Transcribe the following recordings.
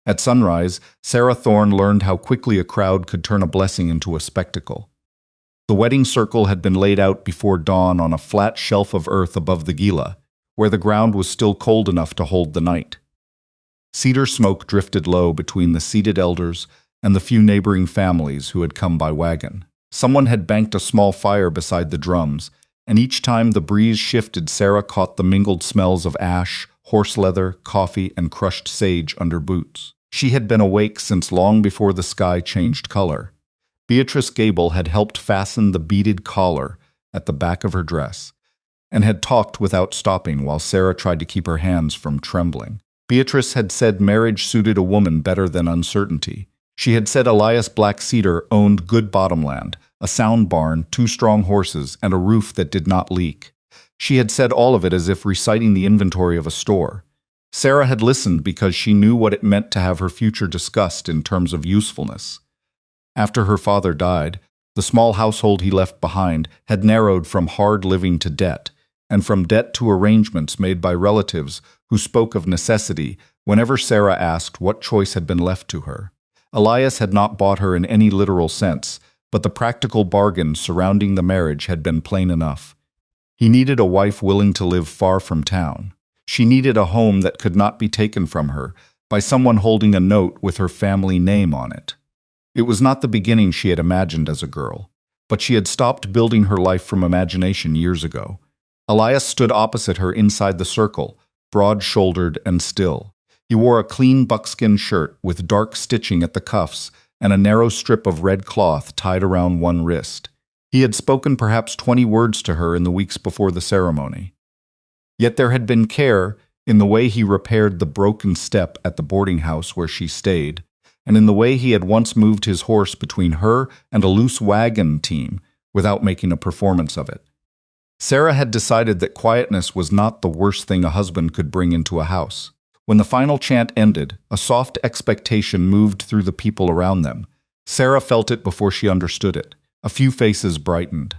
At sunrise, Sarah Thorne learned how quickly a crowd could turn a blessing into a spectacle. The wedding circle had been laid out before dawn on a flat shelf of earth above the Gila, where the ground was still cold enough to hold the night. Cedar smoke drifted low between the seated elders and the few neighboring families who had come by wagon. Someone had banked a small fire beside the drums, and each time the breeze shifted, Sarah caught the mingled smells of ash, horse leather, coffee, and crushed sage under boots. She had been awake since long before the sky changed color. Beatrice Gable had helped fasten the beaded collar at the back of her dress, and had talked without stopping while Sarah tried to keep her hands from trembling. Beatrice had said marriage suited a woman better than uncertainty. She had said Elias Black Cedar owned good bottomland, a sound barn, 2 strong horses, and a roof that did not leak. She had said all of it as if reciting the inventory of a store. Sarah had listened because she knew what it meant to have her future discussed in terms of usefulness. After her father died, the small household he left behind had narrowed from hard living to debt, and from debt to arrangements made by relatives who spoke of necessity whenever Sarah asked what choice had been left to her. Elias had not bought her in any literal sense, but the practical bargain surrounding the marriage had been plain enough. He needed a wife willing to live far from town. She needed a home that could not be taken from her by someone holding a note with her family name on it. It was not the beginning she had imagined as a girl, but she had stopped building her life from imagination years ago. Elias stood opposite her inside the circle, broad-shouldered and still. He wore a clean buckskin shirt with dark stitching at the cuffs and a narrow strip of red cloth tied around one wrist. He had spoken perhaps 20 words to her in the weeks before the ceremony. Yet there had been care in the way he repaired the broken step at the boarding house where she stayed, and in the way he had once moved his horse between her and a loose wagon team without making a performance of it. Sarah had decided that quietness was not the worst thing a husband could bring into a house. When the final chant ended, a soft expectation moved through the people around them. Sarah felt it before she understood it. A few faces brightened.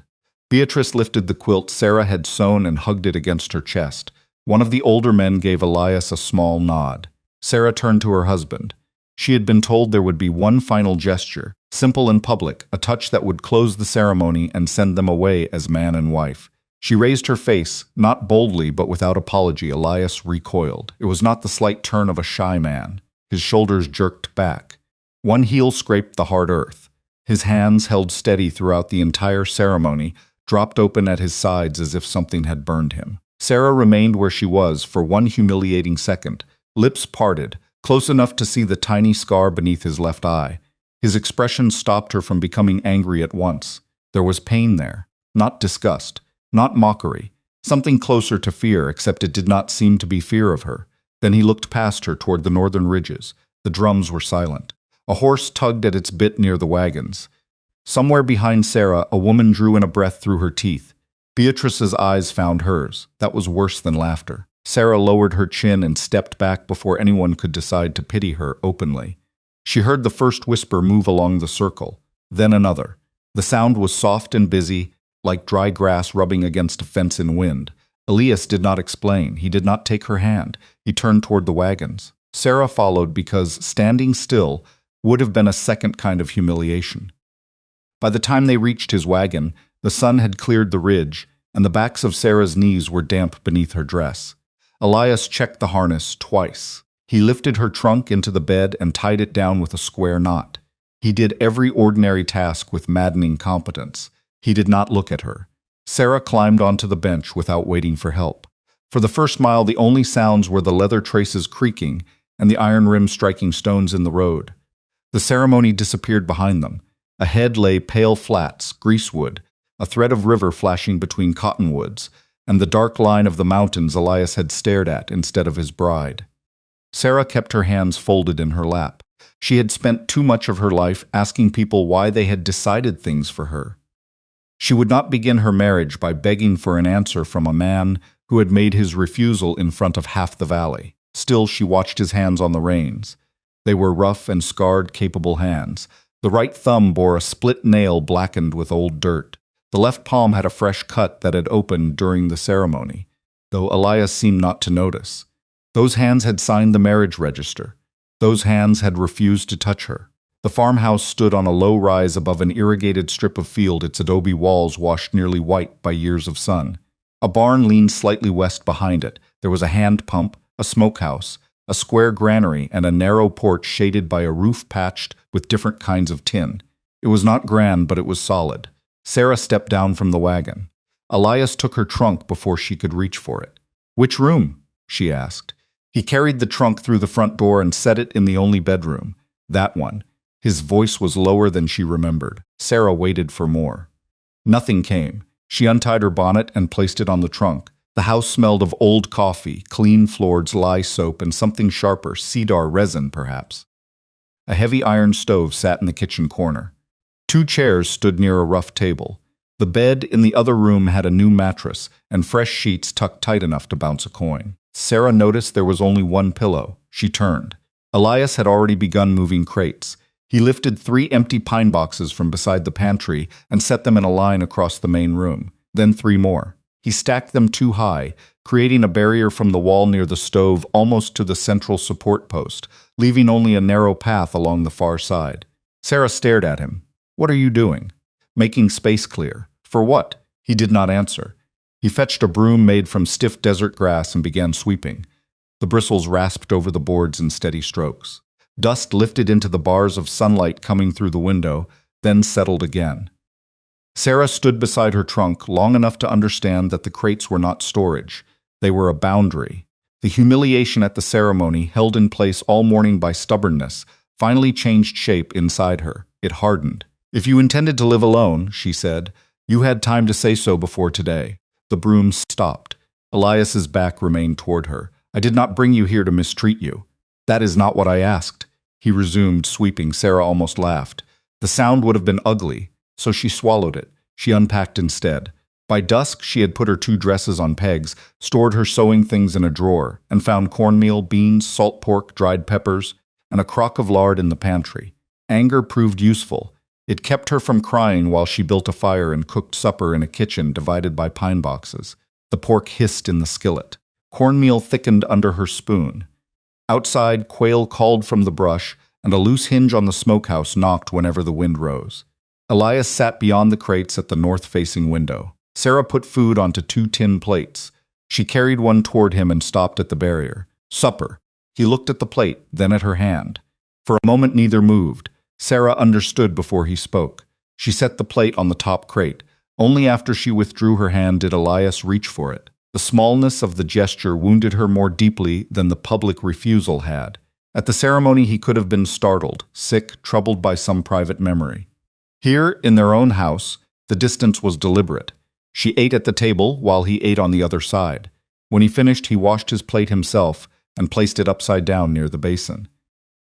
Beatrice lifted the quilt Sarah had sewn and hugged it against her chest. One of the older men gave Elias a small nod. Sarah turned to her husband. She had been told there would be one final gesture, simple and public, a touch that would close the ceremony and send them away as man and wife. She raised her face, not boldly but without apology. Elias recoiled. It was not the slight turn of a shy man. His shoulders jerked back. One heel scraped the hard earth. His hands, held steady throughout the entire ceremony, dropped open at his sides as if something had burned him. Sarah remained where she was for one humiliating second, lips parted, close enough to see the tiny scar beneath his left eye. His expression stopped her from becoming angry at once. There was pain there, not disgust, not mockery, something closer to fear, except it did not seem to be fear of her. Then he looked past her toward the northern ridges. The drums were silent. A horse tugged at its bit near the wagons. Somewhere behind Sarah, a woman drew in a breath through her teeth. Beatrice's eyes found hers. That was worse than laughter. Sarah lowered her chin and stepped back before anyone could decide to pity her openly. She heard the first whisper move along the circle, then another. The sound was soft and busy, like dry grass rubbing against a fence in wind. Elias did not explain. He did not take her hand. He turned toward the wagons. Sarah followed because standing still would have been a second kind of humiliation. By the time they reached his wagon, the sun had cleared the ridge, and the backs of Sarah's knees were damp beneath her dress. Elias checked the harness twice. He lifted her trunk into the bed and tied it down with a square knot. He did every ordinary task with maddening competence. He did not look at her. Sarah climbed onto the bench without waiting for help. For the first mile, the only sounds were the leather traces creaking and the iron rim striking stones in the road. The ceremony disappeared behind them. Ahead lay pale flats, greasewood, a thread of river flashing between cottonwoods, and the dark line of the mountains Elias had stared at instead of his bride. Sarah kept her hands folded in her lap. She had spent too much of her life asking people why they had decided things for her. She would not begin her marriage by begging for an answer from a man who had made his refusal in front of half the valley. Still, she watched his hands on the reins. They were rough and scarred, capable hands. The right thumb bore a split nail blackened with old dirt. The left palm had a fresh cut that had opened during the ceremony, though Elias seemed not to notice. Those hands had signed the marriage register. Those hands had refused to touch her. The farmhouse stood on a low rise above an irrigated strip of field, its adobe walls washed nearly white by years of sun. A barn leaned slightly west behind it. There was a hand pump, a smokehouse, a square granary, and a narrow porch shaded by a roof patched with different kinds of tin. It was not grand, but it was solid. Sarah stepped down from the wagon. Elias took her trunk before she could reach for it. "Which room?" she asked. He carried the trunk through the front door and set it in the only bedroom. "That one." His voice was lower than she remembered. Sarah waited for more. Nothing came. She untied her bonnet and placed it on the trunk. The house smelled of old coffee, clean floors, lye soap, and something sharper, cedar resin, perhaps. A heavy iron stove sat in the kitchen corner. 2 chairs stood near a rough table. The bed in the other room had a new mattress and fresh sheets tucked tight enough to bounce a coin. Sarah noticed there was only one pillow. She turned. Elias had already begun moving crates. He lifted 3 empty pine boxes from beside the pantry and set them in a line across the main room, then 3 more. He stacked them too high, creating a barrier from the wall near the stove almost to the central support post, leaving only a narrow path along the far side. Sarah stared at him. "What are you doing?" "Making space clear." "For what?" He did not answer. He fetched a broom made from stiff desert grass and began sweeping. The bristles rasped over the boards in steady strokes. Dust lifted into the bars of sunlight coming through the window, then settled again. Sarah stood beside her trunk long enough to understand that the crates were not storage. They were a boundary. The humiliation at the ceremony, held in place all morning by stubbornness, finally changed shape inside her. It hardened. "If you intended to live alone," she said, "you had time to say so before today." The broom stopped. Elias's back remained toward her. "I did not bring you here to mistreat you." "That is not what I asked." He resumed sweeping. Sarah almost laughed. The sound would have been ugly, so she swallowed it. She unpacked instead. By dusk, she had put her 2 dresses on pegs, stored her sewing things in a drawer, and found cornmeal, beans, salt pork, dried peppers, and a crock of lard in the pantry. Anger proved useful. It kept her from crying while she built a fire and cooked supper in a kitchen divided by pine boxes. The pork hissed in the skillet. Cornmeal thickened under her spoon. Outside, quail called from the brush, and a loose hinge on the smokehouse knocked whenever the wind rose. Elias sat beyond the crates at the north-facing window. Sarah put food onto 2 tin plates. She carried one toward him and stopped at the barrier. "Supper." He looked at the plate, then at her hand. For a moment neither moved. Sarah understood before he spoke. She set the plate on the top crate. Only after she withdrew her hand did Elias reach for it. The smallness of the gesture wounded her more deeply than the public refusal had. At the ceremony he could have been startled, sick, troubled by some private memory. Here, in their own house, the distance was deliberate. She ate at the table while he ate on the other side. When he finished, he washed his plate himself and placed it upside down near the basin.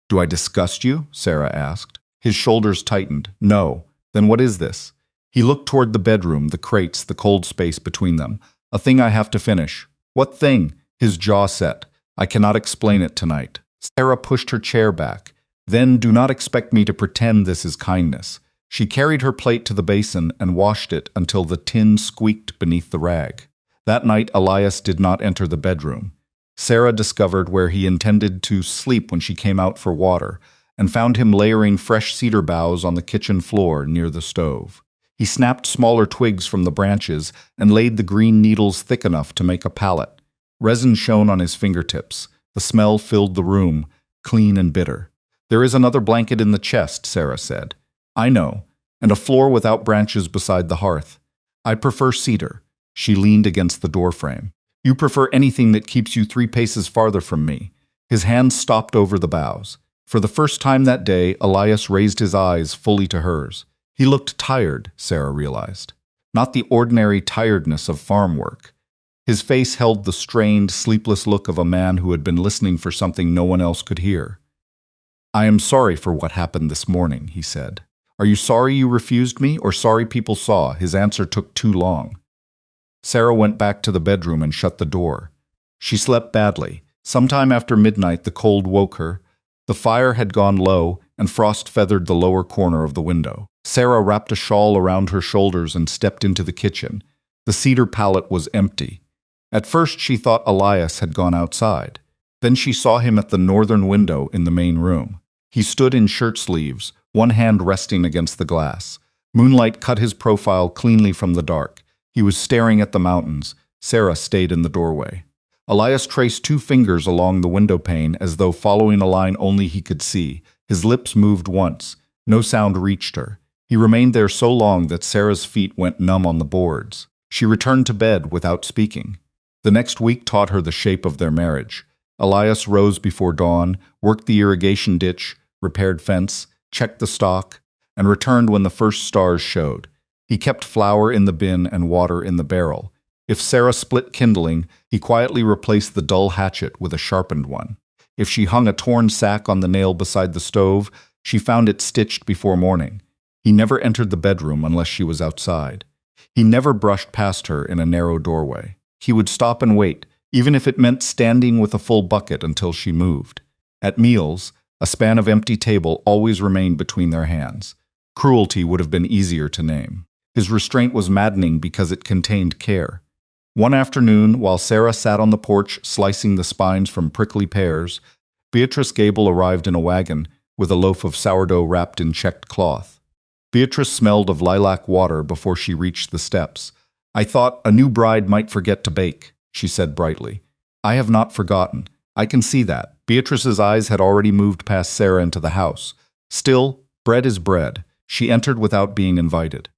"Do I disgust you?" Sarah asked. His shoulders tightened. "No." "Then what is this?" He looked toward the bedroom, the crates, the cold space between them. "A thing I have to finish." "What thing?" His jaw set. "I cannot explain it tonight." Sarah pushed her chair back. "Then do not expect me to pretend this is kindness." She carried her plate to the basin and washed it until the tin squeaked beneath the rag. That night, Elias did not enter the bedroom. Sarah discovered where he intended to sleep when she came out for water, and found him layering fresh cedar boughs on the kitchen floor near the stove. He snapped smaller twigs from the branches and laid the green needles thick enough to make a pallet. Resin shone on his fingertips. The smell filled the room, clean and bitter. "There is another blanket in the chest," Sarah said. "I know, and a floor without branches beside the hearth. I prefer cedar." She leaned against the doorframe. "You prefer anything that keeps you 3 paces farther from me." His hand stopped over the boughs. For the first time that day, Elias raised his eyes fully to hers. He looked tired, Sarah realized. Not the ordinary tiredness of farm work. His face held the strained, sleepless look of a man who had been listening for something no one else could hear. "I am sorry for what happened this morning," he said. "Are you sorry you refused me, or sorry people saw?" His answer took too long. Sarah went back to the bedroom and shut the door. She slept badly. Sometime after midnight, the cold woke her. The fire had gone low, and frost feathered the lower corner of the window. Sarah wrapped a shawl around her shoulders and stepped into the kitchen. The cedar pallet was empty. At first she thought Elias had gone outside. Then she saw him at the northern window in the main room. He stood in shirt sleeves, one hand resting against the glass. Moonlight cut his profile cleanly from the dark. He was staring at the mountains. Sarah stayed in the doorway. Elias traced 2 fingers along the window pane as though following a line only he could see. His lips moved once. No sound reached her. He remained there so long that Sarah's feet went numb on the boards. She returned to bed without speaking. The next week taught her the shape of their marriage. Elias rose before dawn, worked the irrigation ditch, repaired fence, checked the stock, and returned when the first stars showed. He kept flour in the bin and water in the barrel. If Sarah split kindling, he quietly replaced the dull hatchet with a sharpened one. If she hung a torn sack on the nail beside the stove, she found it stitched before morning. He never entered the bedroom unless she was outside. He never brushed past her in a narrow doorway. He would stop and wait, even if it meant standing with a full bucket until she moved. At meals, a span of empty table always remained between their hands. Cruelty would have been easier to name. His restraint was maddening because it contained care. One afternoon, while Sarah sat on the porch slicing the spines from prickly pears, Beatrice Gable arrived in a wagon with a loaf of sourdough wrapped in checked cloth. Beatrice smelled of lilac water before she reached the steps. "I thought a new bride might forget to bake," she said brightly. "I have not forgotten. I can see that." Beatrice's eyes had already moved past Sarah into the house. Still, bread is bread. She entered without being invited.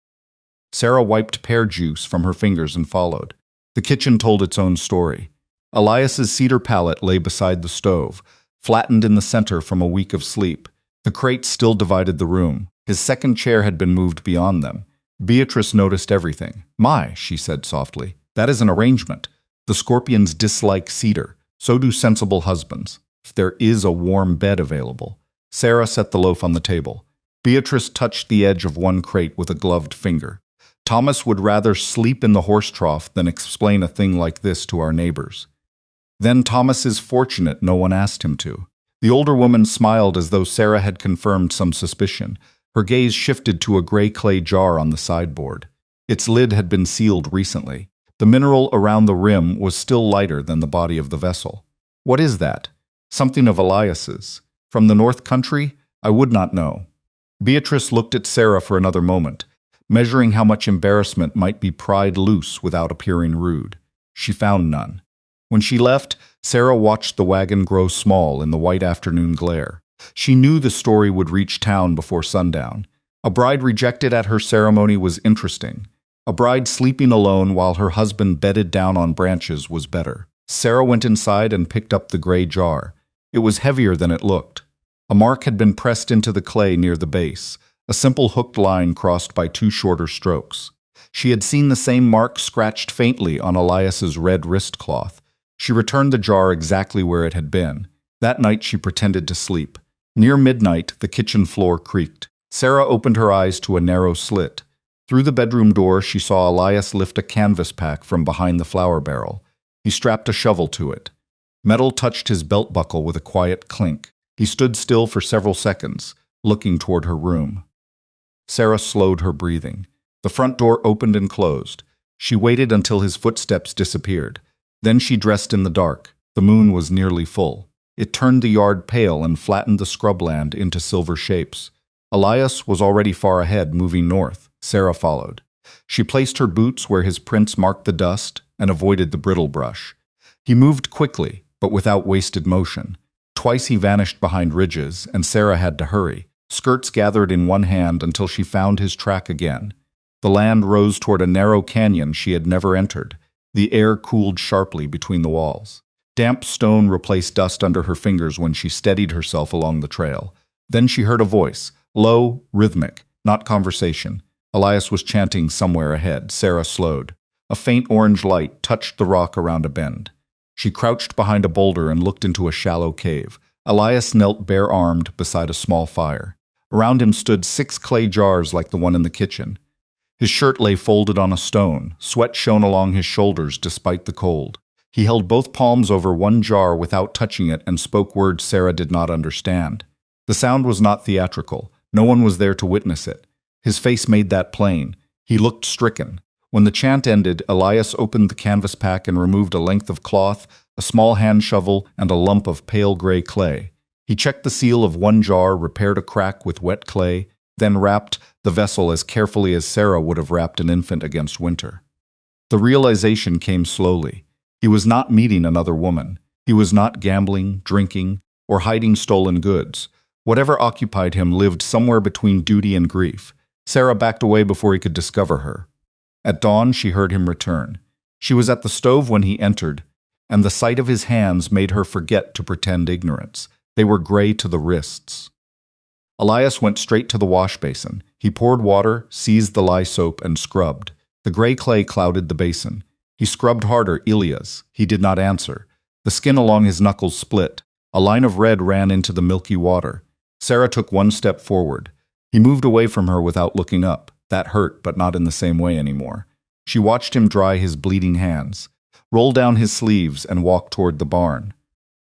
Sarah wiped pear juice from her fingers and followed. The kitchen told its own story. Elias's cedar pallet lay beside the stove, flattened in the center from a week of sleep. The crates still divided the room. His second chair had been moved beyond them. Beatrice noticed everything. "My," she said softly, "that is an arrangement. The scorpions dislike cedar. So do sensible husbands. If there is a warm bed available." Sarah set the loaf on the table. Beatrice touched the edge of one crate with a gloved finger. "Thomas would rather sleep in the horse trough than explain a thing like this to our neighbors." "Then Thomas is fortunate no one asked him to." The older woman smiled as though Sarah had confirmed some suspicion. Her gaze shifted to a gray clay jar on the sideboard. Its lid had been sealed recently. The mineral around the rim was still lighter than the body of the vessel. "What is that?" "Something of Elias's. From the North Country? I would not know." Beatrice looked at Sarah for another moment, measuring how much embarrassment might be pried loose without appearing rude. She found none. When she left, Sarah watched the wagon grow small in the white afternoon glare. She knew the story would reach town before sundown. A bride rejected at her ceremony was interesting. A bride sleeping alone while her husband bedded down on branches was better. Sarah went inside and picked up the gray jar. It was heavier than it looked. A mark had been pressed into the clay near the base, a simple hooked line crossed by 2 shorter strokes. She had seen the same mark scratched faintly on Elias's red wrist cloth. She returned the jar exactly where it had been. That night she pretended to sleep. Near midnight, the kitchen floor creaked. Sarah opened her eyes to a narrow slit. Through the bedroom door, she saw Elias lift a canvas pack from behind the flour barrel. He strapped a shovel to it. Metal touched his belt buckle with a quiet clink. He stood still for several seconds, looking toward her room. Sarah slowed her breathing. The front door opened and closed. She waited until his footsteps disappeared. Then she dressed in the dark. The moon was nearly full. It turned the yard pale and flattened the scrubland into silver shapes. Elias was already far ahead, moving north. Sarah followed. She placed her boots where his prints marked the dust and avoided the brittle brush. He moved quickly, but without wasted motion. Twice he vanished behind ridges, and Sarah had to hurry. Skirts gathered in one hand until she found his track again. The land rose toward a narrow canyon she had never entered. The air cooled sharply between the walls. Damp stone replaced dust under her fingers when she steadied herself along the trail. Then she heard a voice, low, rhythmic, not conversation. Elias was chanting somewhere ahead. Sarah slowed. A faint orange light touched the rock around a bend. She crouched behind a boulder and looked into a shallow cave. Elias knelt bare-armed beside a small fire. Around him stood 6 clay jars like the one in the kitchen. His shirt lay folded on a stone. Sweat shone along his shoulders despite the cold. He held both palms over one jar without touching it and spoke words Sarah did not understand. The sound was not theatrical. No one was there to witness it. His face made that plain. He looked stricken. When the chant ended, Elias opened the canvas pack and removed a length of cloth, a small hand shovel, and a lump of pale gray clay. He checked the seal of one jar, repaired a crack with wet clay, then wrapped the vessel as carefully as Sarah would have wrapped an infant against winter. The realization came slowly. He was not meeting another woman. He was not gambling, drinking, or hiding stolen goods. Whatever occupied him lived somewhere between duty and grief. Sarah backed away before he could discover her. At dawn, she heard him return. She was at the stove when he entered, and the sight of his hands made her forget to pretend ignorance. They were gray to the wrists. Elias went straight to the wash basin. He poured water, seized the lye soap, and scrubbed. The gray clay clouded the basin. He scrubbed harder. Elias. He did not answer. The skin along his knuckles split. A line of red ran into the milky water. Sarah took one step forward. He moved away from her without looking up. That hurt, but not in the same way anymore. She watched him dry his bleeding hands, roll down his sleeves, and walk toward the barn.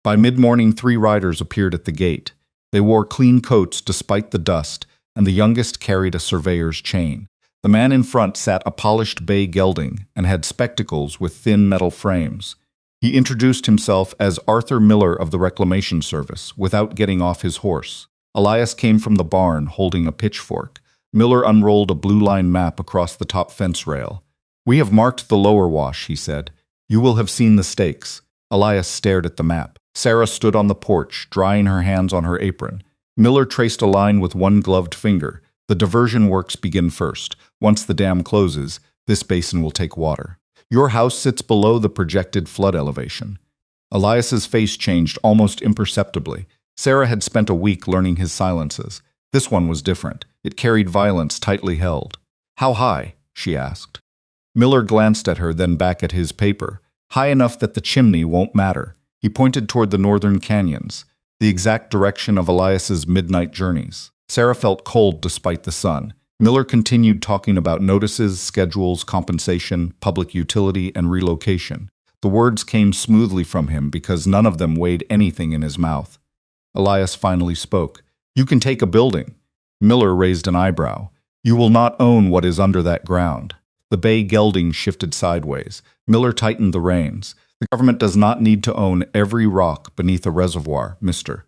By mid-morning, 3 riders appeared at the gate. They wore clean coats despite the dust, and the youngest carried a surveyor's chain. The man in front sat a polished bay gelding and had spectacles with thin metal frames. He introduced himself as Arthur Miller of the Reclamation Service without getting off his horse. Elias came from the barn holding a pitchfork. Miller unrolled a blue-line map across the top fence rail. "We have marked the lower wash," he said. "You will have seen the stakes." Elias stared at the map. Sarah stood on the porch, drying her hands on her apron. Miller traced a line with one gloved finger. "The diversion works begin first. Once the dam closes, this basin will take water. Your house sits below the projected flood elevation." Elias's face changed almost imperceptibly. Sarah had spent a week learning his silences. This one was different. It carried violence tightly held. "How high?" she asked. Miller glanced at her, then back at his paper. "High enough that the chimney won't matter." He pointed toward the northern canyons, the exact direction of Elias's midnight journeys. Sarah felt cold despite the sun. Miller continued talking about notices, schedules, compensation, public utility, and relocation. The words came smoothly from him because none of them weighed anything in his mouth. Elias finally spoke. "You can take a building." Miller raised an eyebrow. "You will not own what is under that ground." The bay gelding shifted sideways. Miller tightened the reins. "The government does not need to own every rock beneath a reservoir, Mr.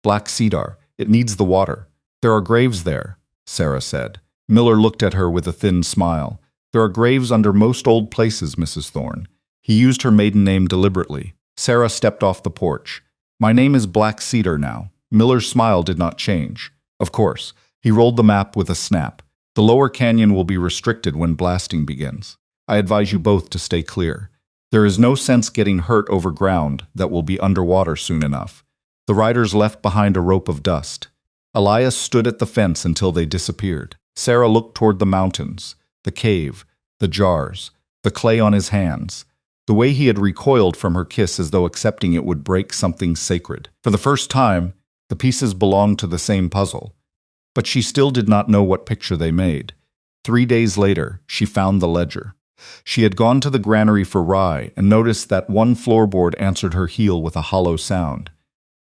Black Cedar. It needs the water." "There are graves there," Sarah said. Miller looked at her with a thin smile. "There are graves under most old places, Mrs. Thorne." He used her maiden name deliberately. Sarah stepped off the porch. "My name is Black Cedar now." Miller's smile did not change. "Of course." He rolled the map with a snap. "The lower canyon will be restricted when blasting begins. I advise you both to stay clear. There is no sense getting hurt over ground that will be underwater soon enough." The riders left behind a rope of dust. Elias stood at the fence until they disappeared. Sarah looked toward the mountains, the cave, the jars, the clay on his hands. The way he had recoiled from her kiss as though accepting it would break something sacred. For the first time, the pieces belonged to the same puzzle. But she still did not know what picture they made. 3 days later, she found the ledger. She had gone to the granary for rye and noticed that one floorboard answered her heel with a hollow sound.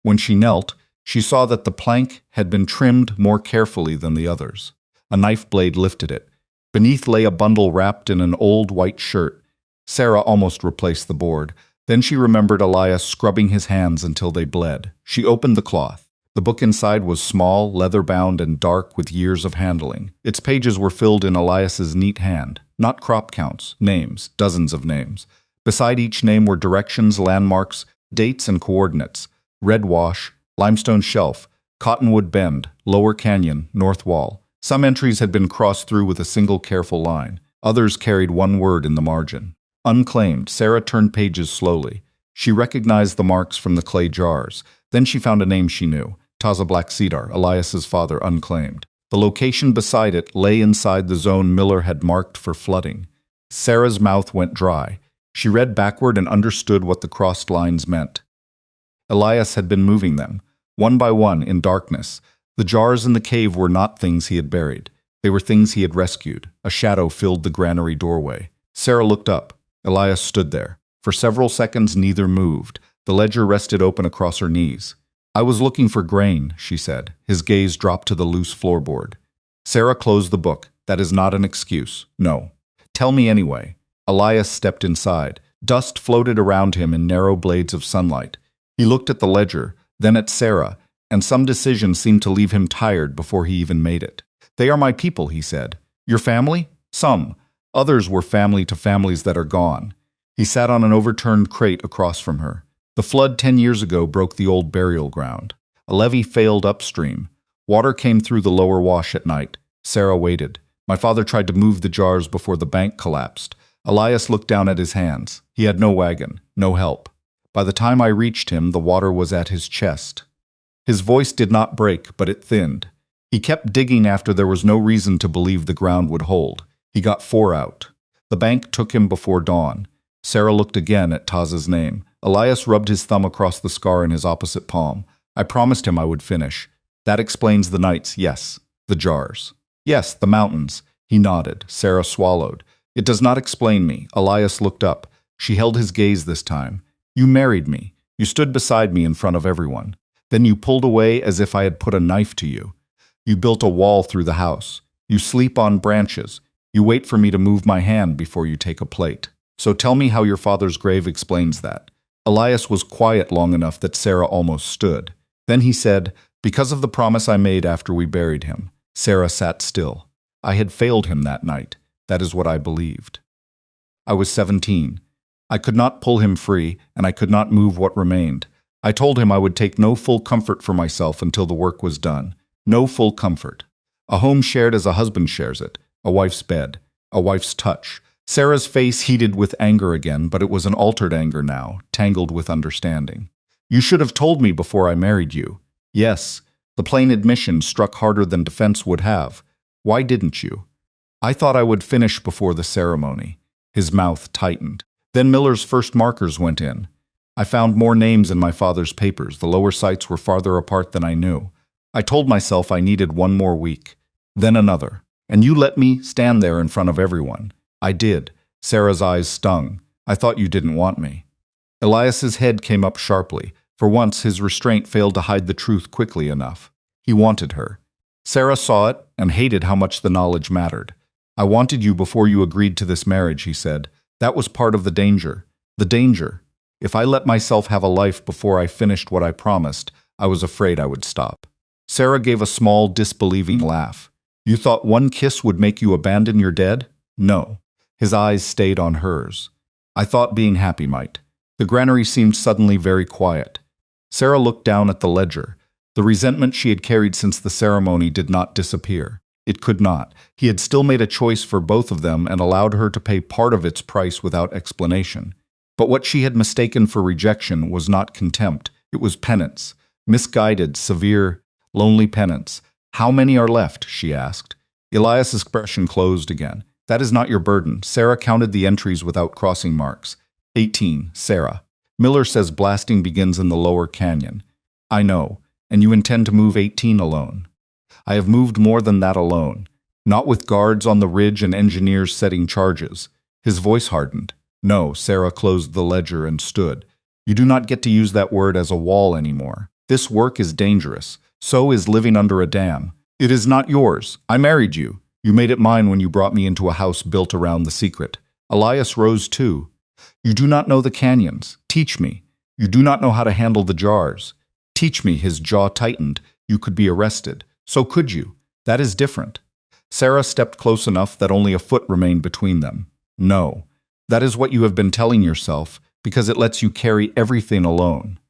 When she knelt, she saw that the plank had been trimmed more carefully than the others. A knife blade lifted it. Beneath lay a bundle wrapped in an old white shirt. Sarah almost replaced the board. Then she remembered Elias scrubbing his hands until they bled. She opened the cloth. The book inside was small, leather-bound, and dark with years of handling. Its pages were filled in Elias's neat hand. Not crop counts, names, dozens of names. Beside each name were directions, landmarks, dates, and coordinates. Red Wash, Limestone Shelf, Cottonwood Bend, Lower Canyon, North Wall. Some entries had been crossed through with a single careful line. Others carried one word in the margin. Unclaimed. Sarah turned pages slowly. She recognized the marks from the clay jars. Then she found a name she knew. Taza Black Cedar, Elias's father, unclaimed. The location beside it lay inside the zone Miller had marked for flooding. Sarah's mouth went dry. She read backward and understood what the crossed lines meant. Elias had been moving them, one by one, in darkness. The jars in the cave were not things he had buried. They were things he had rescued. A shadow filled the granary doorway. Sarah looked up. Elias stood there. For several seconds, neither moved. The ledger rested open across her knees. "I was looking for grain," she said. His gaze dropped to the loose floorboard. Sarah closed the book. "That is not an excuse. No." "Tell me anyway." Elias stepped inside. Dust floated around him in narrow blades of sunlight. He looked at the ledger, then at Sarah, and some decision seemed to leave him tired before he even made it. "They are my people," he said. "Your family?" "Some. Others were family to families that are gone." He sat on an overturned crate across from her. The flood 10 years ago broke the old burial ground. A levee failed upstream. Water came through the lower wash at night. Sarah waited. My father tried to move the jars before the bank collapsed. Elias looked down at his hands. He had no wagon, no help. By the time I reached him, the water was at his chest. His voice did not break, but it thinned. He kept digging after there was no reason to believe the ground would hold. He got 4 out. The bank took him before dawn. Sarah looked again at Taz's name. Elias rubbed his thumb across the scar in his opposite palm. I promised him I would finish. That explains the nights, yes. The jars. Yes, the mountains. He nodded. Sarah swallowed. It does not explain me. Elias looked up. She held his gaze this time. You married me. You stood beside me in front of everyone. Then you pulled away as if I had put a knife to you. You built a wall through the house. You sleep on branches. You wait for me to move my hand before you take a plate. So tell me how your father's grave explains that. Elias was quiet long enough that Sarah almost stood. Then he said, because of the promise I made after we buried him. Sarah sat still. I had failed him that night. That is what I believed. I was 17. I could not pull him free, and I could not move what remained. I told him I would take no full comfort for myself until the work was done. No full comfort. A home shared as a husband shares it. A wife's bed. A wife's touch. Sarah's face heated with anger again, but it was an altered anger now, tangled with understanding. You should have told me before I married you. Yes, the plain admission struck harder than defense would have. Why didn't you? I thought I would finish before the ceremony. His mouth tightened. Then Miller's first markers went in. I found more names in my father's papers. The lower sites were farther apart than I knew. I told myself I needed one more week. Then another. And you let me stand there in front of everyone. I did. Sarah's eyes stung. I thought you didn't want me. Elias's head came up sharply. For once, his restraint failed to hide the truth quickly enough. He wanted her. Sarah saw it and hated how much the knowledge mattered. I wanted you before you agreed to this marriage, he said. That was part of the danger. The danger. If I let myself have a life before I finished what I promised, I was afraid I would stop. Sarah gave a small, disbelieving laugh. You thought one kiss would make you abandon your dead? No. His eyes stayed on hers. I thought being happy might. The granary seemed suddenly very quiet. Sarah looked down at the ledger. The resentment she had carried since the ceremony did not disappear. It could not. He had still made a choice for both of them and allowed her to pay part of its price without explanation. But what she had mistaken for rejection was not contempt. It was penance. Misguided, severe, lonely penance. How many are left? She asked. Elias's expression closed again. That is not your burden. Sarah counted the entries without crossing marks. 18. Sarah. Miller says blasting begins in the lower canyon. I know, and you intend to move 18 alone. I have moved more than that alone. Not with guards on the ridge and engineers setting charges. His voice hardened. No, Sarah closed the ledger and stood. You do not get to use that word as a wall anymore. This work is dangerous. So is living under a dam. It is not yours. I married you. You made it mine when you brought me into a house built around the secret. Elias rose too. You do not know the canyons. Teach me. You do not know how to handle the jars. Teach me. His jaw tightened. You could be arrested. So could you. That is different. Sarah stepped close enough that only a foot remained between them. No. That is what you have been telling yourself, because it lets you carry everything alone.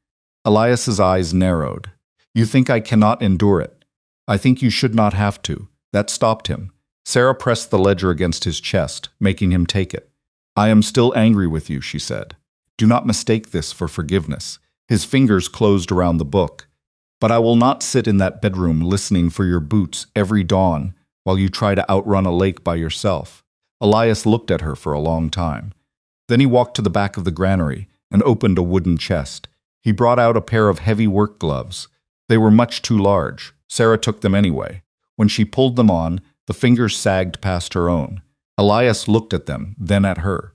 Elias's eyes narrowed. You think I cannot endure it. I think you should not have to. That stopped him. Sarah pressed the ledger against his chest, making him take it. I am still angry with you, she said. Do not mistake this for forgiveness. His fingers closed around the book. But I will not sit in that bedroom listening for your boots every dawn while you try to outrun a lake by yourself. Elias looked at her for a long time. Then he walked to the back of the granary and opened a wooden chest. He brought out a pair of heavy work gloves. They were much too large. Sarah took them anyway. When she pulled them on, the fingers sagged past her own. Elias looked at them, then at her.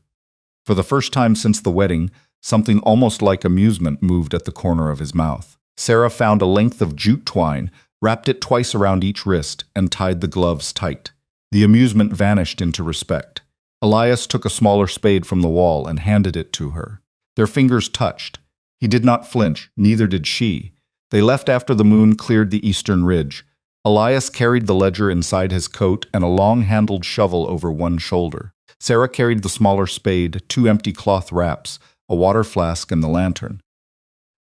For the first time since the wedding, something almost like amusement moved at the corner of his mouth. Sarah found a length of jute twine, wrapped it twice around each wrist, and tied the gloves tight. The amusement vanished into respect. Elias took a smaller spade from the wall and handed it to her. Their fingers touched. He did not flinch, neither did she. They left after the moon cleared the eastern ridge. Elias carried the ledger inside his coat and a long-handled shovel over one shoulder. Sarah carried the smaller spade, 2 empty cloth wraps, a water flask, and the lantern.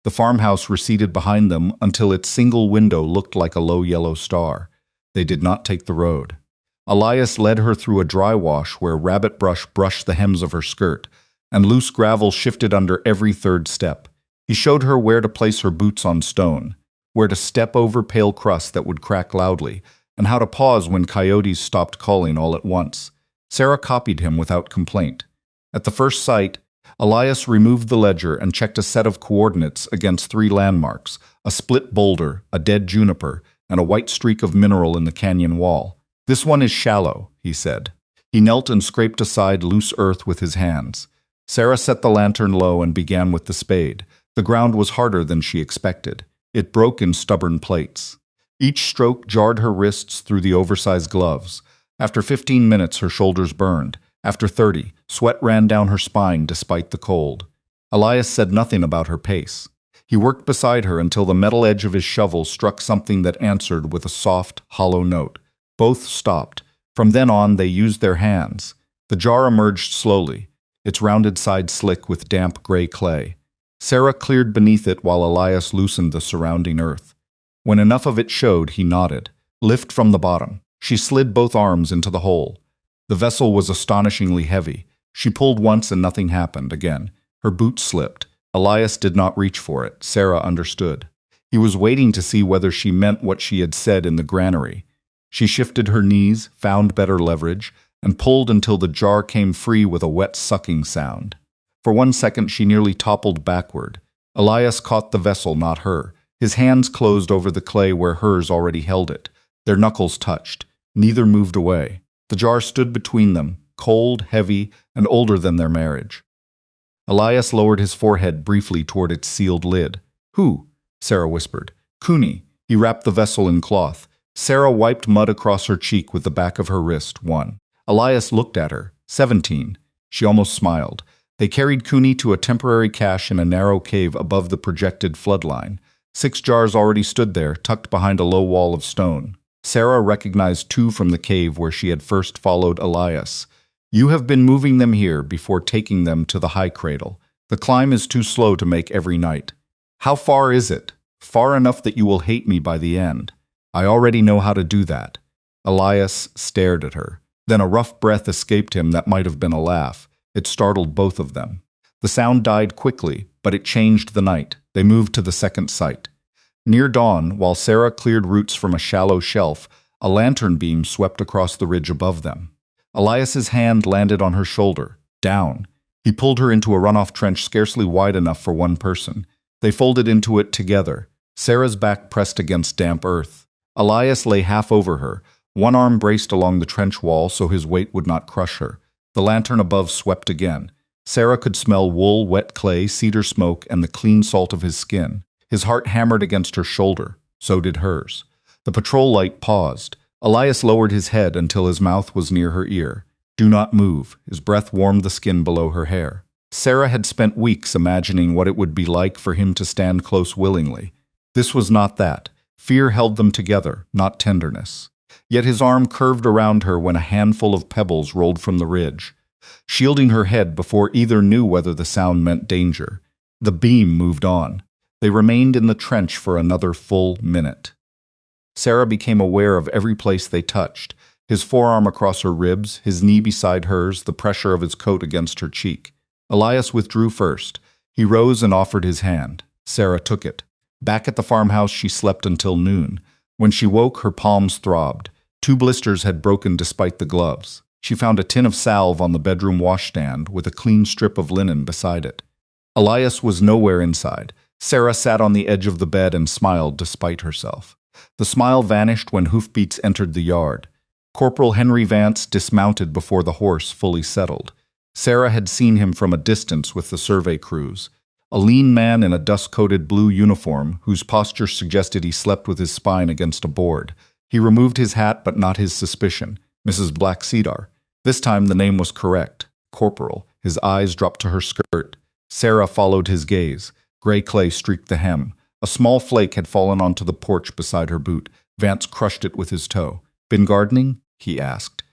The farmhouse receded behind them until its single window looked like a low yellow star. They did not take the road. Elias led her through a dry wash where rabbit brush brushed the hems of her skirt, and loose gravel shifted under every third step. He showed her where to place her boots on stone, where to step over pale crust that would crack loudly, and how to pause when coyotes stopped calling all at once. Sarah copied him without complaint. At the first sight, Elias removed the ledger and checked a set of coordinates against 3 landmarks, a split boulder, a dead juniper, and a white streak of mineral in the canyon wall. "This one is shallow," he said. He knelt and scraped aside loose earth with his hands. Sarah set the lantern low and began with the spade. The ground was harder than she expected. It broke in stubborn plates. Each stroke jarred her wrists through the oversized gloves. After 15 minutes, her shoulders burned. After 30, sweat ran down her spine despite the cold. Elias said nothing about her pace. He worked beside her until the metal edge of his shovel struck something that answered with a soft, hollow note. Both stopped. From then on, they used their hands. The jar emerged slowly, its rounded side slick with damp gray clay. Sarah cleared beneath it while Elias loosened the surrounding earth. When enough of it showed, he nodded. "Lift from the bottom." She slid both arms into the hole. The vessel was astonishingly heavy. She pulled once and nothing happened again. Her boot slipped. Elias did not reach for it. Sarah understood. He was waiting to see whether she meant what she had said in the granary. She shifted her knees, found better leverage, and pulled until the jar came free with a wet sucking sound. For 1 second she nearly toppled backward. Elias caught the vessel, not her. His hands closed over the clay where hers already held it. Their knuckles touched. Neither moved away. The jar stood between them, cold, heavy, and older than their marriage. Elias lowered his forehead briefly toward its sealed lid. "Who?" Sarah whispered. "Cooney." He wrapped the vessel in cloth. Sarah wiped mud across her cheek with the back of her wrist. 1. Elias looked at her. 17. She almost smiled. They carried Cooney to a temporary cache in a narrow cave above the projected floodline. 6 jars already stood there, tucked behind a low wall of stone. Sarah recognized 2 from the cave where she had first followed Elias. "You have been moving them here before taking them to the high cradle. The climb is too slow to make every night." "How far is it?" "Far enough that you will hate me by the end." "I already know how to do that." Elias stared at her. Then a rough breath escaped him that might have been a laugh. It startled both of them. The sound died quickly, but it changed the night. They moved to the second site. Near dawn, while Sarah cleared roots from a shallow shelf, a lantern beam swept across the ridge above them. Elias's hand landed on her shoulder. Down. He pulled her into a runoff trench scarcely wide enough for one person. They folded into it together. Sarah's back pressed against damp earth. Elias lay half over her. One arm braced along the trench wall so his weight would not crush her. The lantern above swept again. Sarah could smell wool, wet clay, cedar smoke, and the clean salt of his skin. His heart hammered against her shoulder. So did hers. The patrol light paused. Elias lowered his head until his mouth was near her ear. "Do not move." His breath warmed the skin below her hair. Sarah had spent weeks imagining what it would be like for him to stand close willingly. This was not that. Fear held them together, not tenderness. Yet his arm curved around her when a handful of pebbles rolled from the ridge, shielding her head before either knew whether the sound meant danger. The beam moved on. They remained in the trench for another full minute. Sarah became aware of every place they touched, his forearm across her ribs, his knee beside hers, the pressure of his coat against her cheek. Elias withdrew first. He rose and offered his hand. Sarah took it. Back at the farmhouse, she slept until noon. When she woke, her palms throbbed. 2 blisters had broken despite the gloves. She found a tin of salve on the bedroom washstand with a clean strip of linen beside it. Elias was nowhere inside. Sarah sat on the edge of the bed and smiled despite herself. The smile vanished when hoofbeats entered the yard. Corporal Henry Vance dismounted before the horse fully settled. Sarah had seen him from a distance with the survey crews. A lean man in a dust-coated blue uniform, whose posture suggested he slept with his spine against a board. He removed his hat, but not his suspicion. "Mrs. Black Cedar." This time the name was correct. Corporal. His eyes dropped to her skirt. Sarah followed his gaze. Gray clay streaked the hem. A small flake had fallen onto the porch beside her boot. Vance crushed it with his toe. Been gardening? He asked.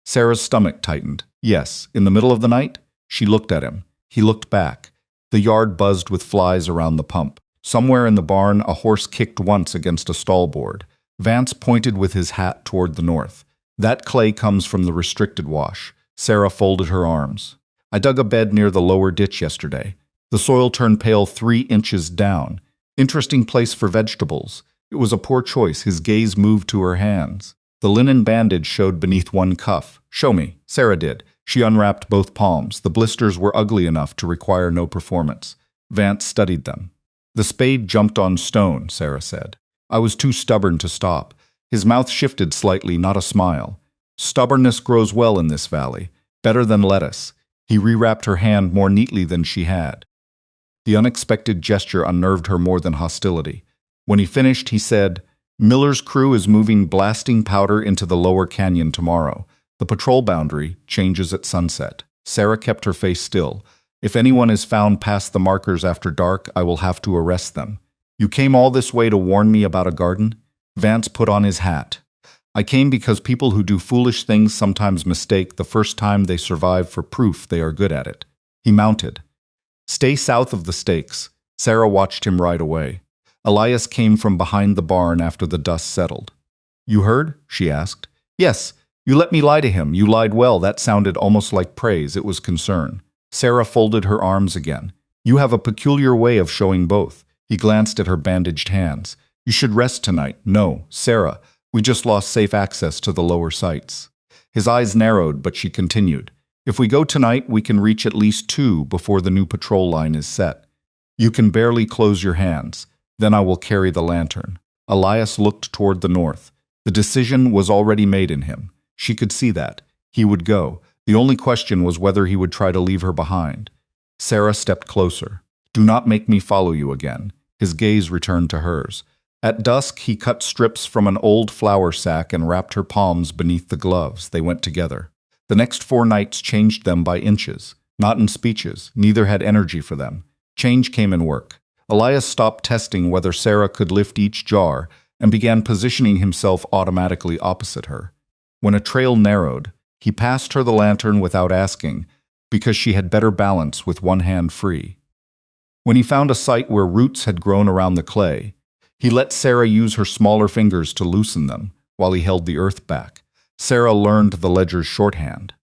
Sarah's stomach tightened. Yes. In the middle of the night? She looked at him. He looked back. The yard buzzed with flies around the pump. Somewhere in the barn, a horse kicked once against a stall board. Vance pointed with his hat toward the north. That clay comes from the restricted wash. Sarah folded her arms. I dug a bed near the lower ditch yesterday. The soil turned pale 3 inches down. Interesting place for vegetables. It was a poor choice. His gaze moved to her hands. The linen bandage showed beneath one cuff. Show me. Sarah did. She unwrapped both palms. The blisters were ugly enough to require no performance. Vance studied them. The spade jumped on stone, Sarah said. I was too stubborn to stop. His mouth shifted slightly, not a smile. Stubbornness grows well in this valley. Better than lettuce. He rewrapped her hand more neatly than she had. The unexpected gesture unnerved her more than hostility. When he finished, he said, Miller's crew is moving blasting powder into the lower canyon tomorrow. The patrol boundary changes at sunset. Sarah kept her face still. If anyone is found past the markers after dark, I will have to arrest them. You came all this way to warn me about a garden? Vance put on his hat. I came because people who do foolish things sometimes mistake the first time they survive for proof they are good at it. He mounted. Stay south of the stakes. Sarah watched him ride away. Elias came from behind the barn after the dust settled. You heard? She asked. Yes. You let me lie to him. You lied well. That sounded almost like praise. It was concern. Sarah folded her arms again. You have a peculiar way of showing both. He glanced at her bandaged hands. You should rest tonight. No, Sarah. We just lost safe access to the lower sites. His eyes narrowed, but she continued. If we go tonight, we can reach at least 2 before the new patrol line is set. You can barely close your hands. Then I will carry the lantern. Elias looked toward the north. The decision was already made in him. She could see that. He would go. The only question was whether he would try to leave her behind. Sarah stepped closer. Do not make me follow you again. His gaze returned to hers. At dusk, he cut strips from an old flour sack and wrapped her palms beneath the gloves. They went together. The next 4 nights changed them by inches. Not in speeches. Neither had energy for them. Change came in work. Elias stopped testing whether Sarah could lift each jar and began positioning himself automatically opposite her. When a trail narrowed, he passed her the lantern without asking, because she had better balance with one hand free. When he found a site where roots had grown around the clay, he let Sarah use her smaller fingers to loosen them while he held the earth back. Sarah learned the ledger's shorthand.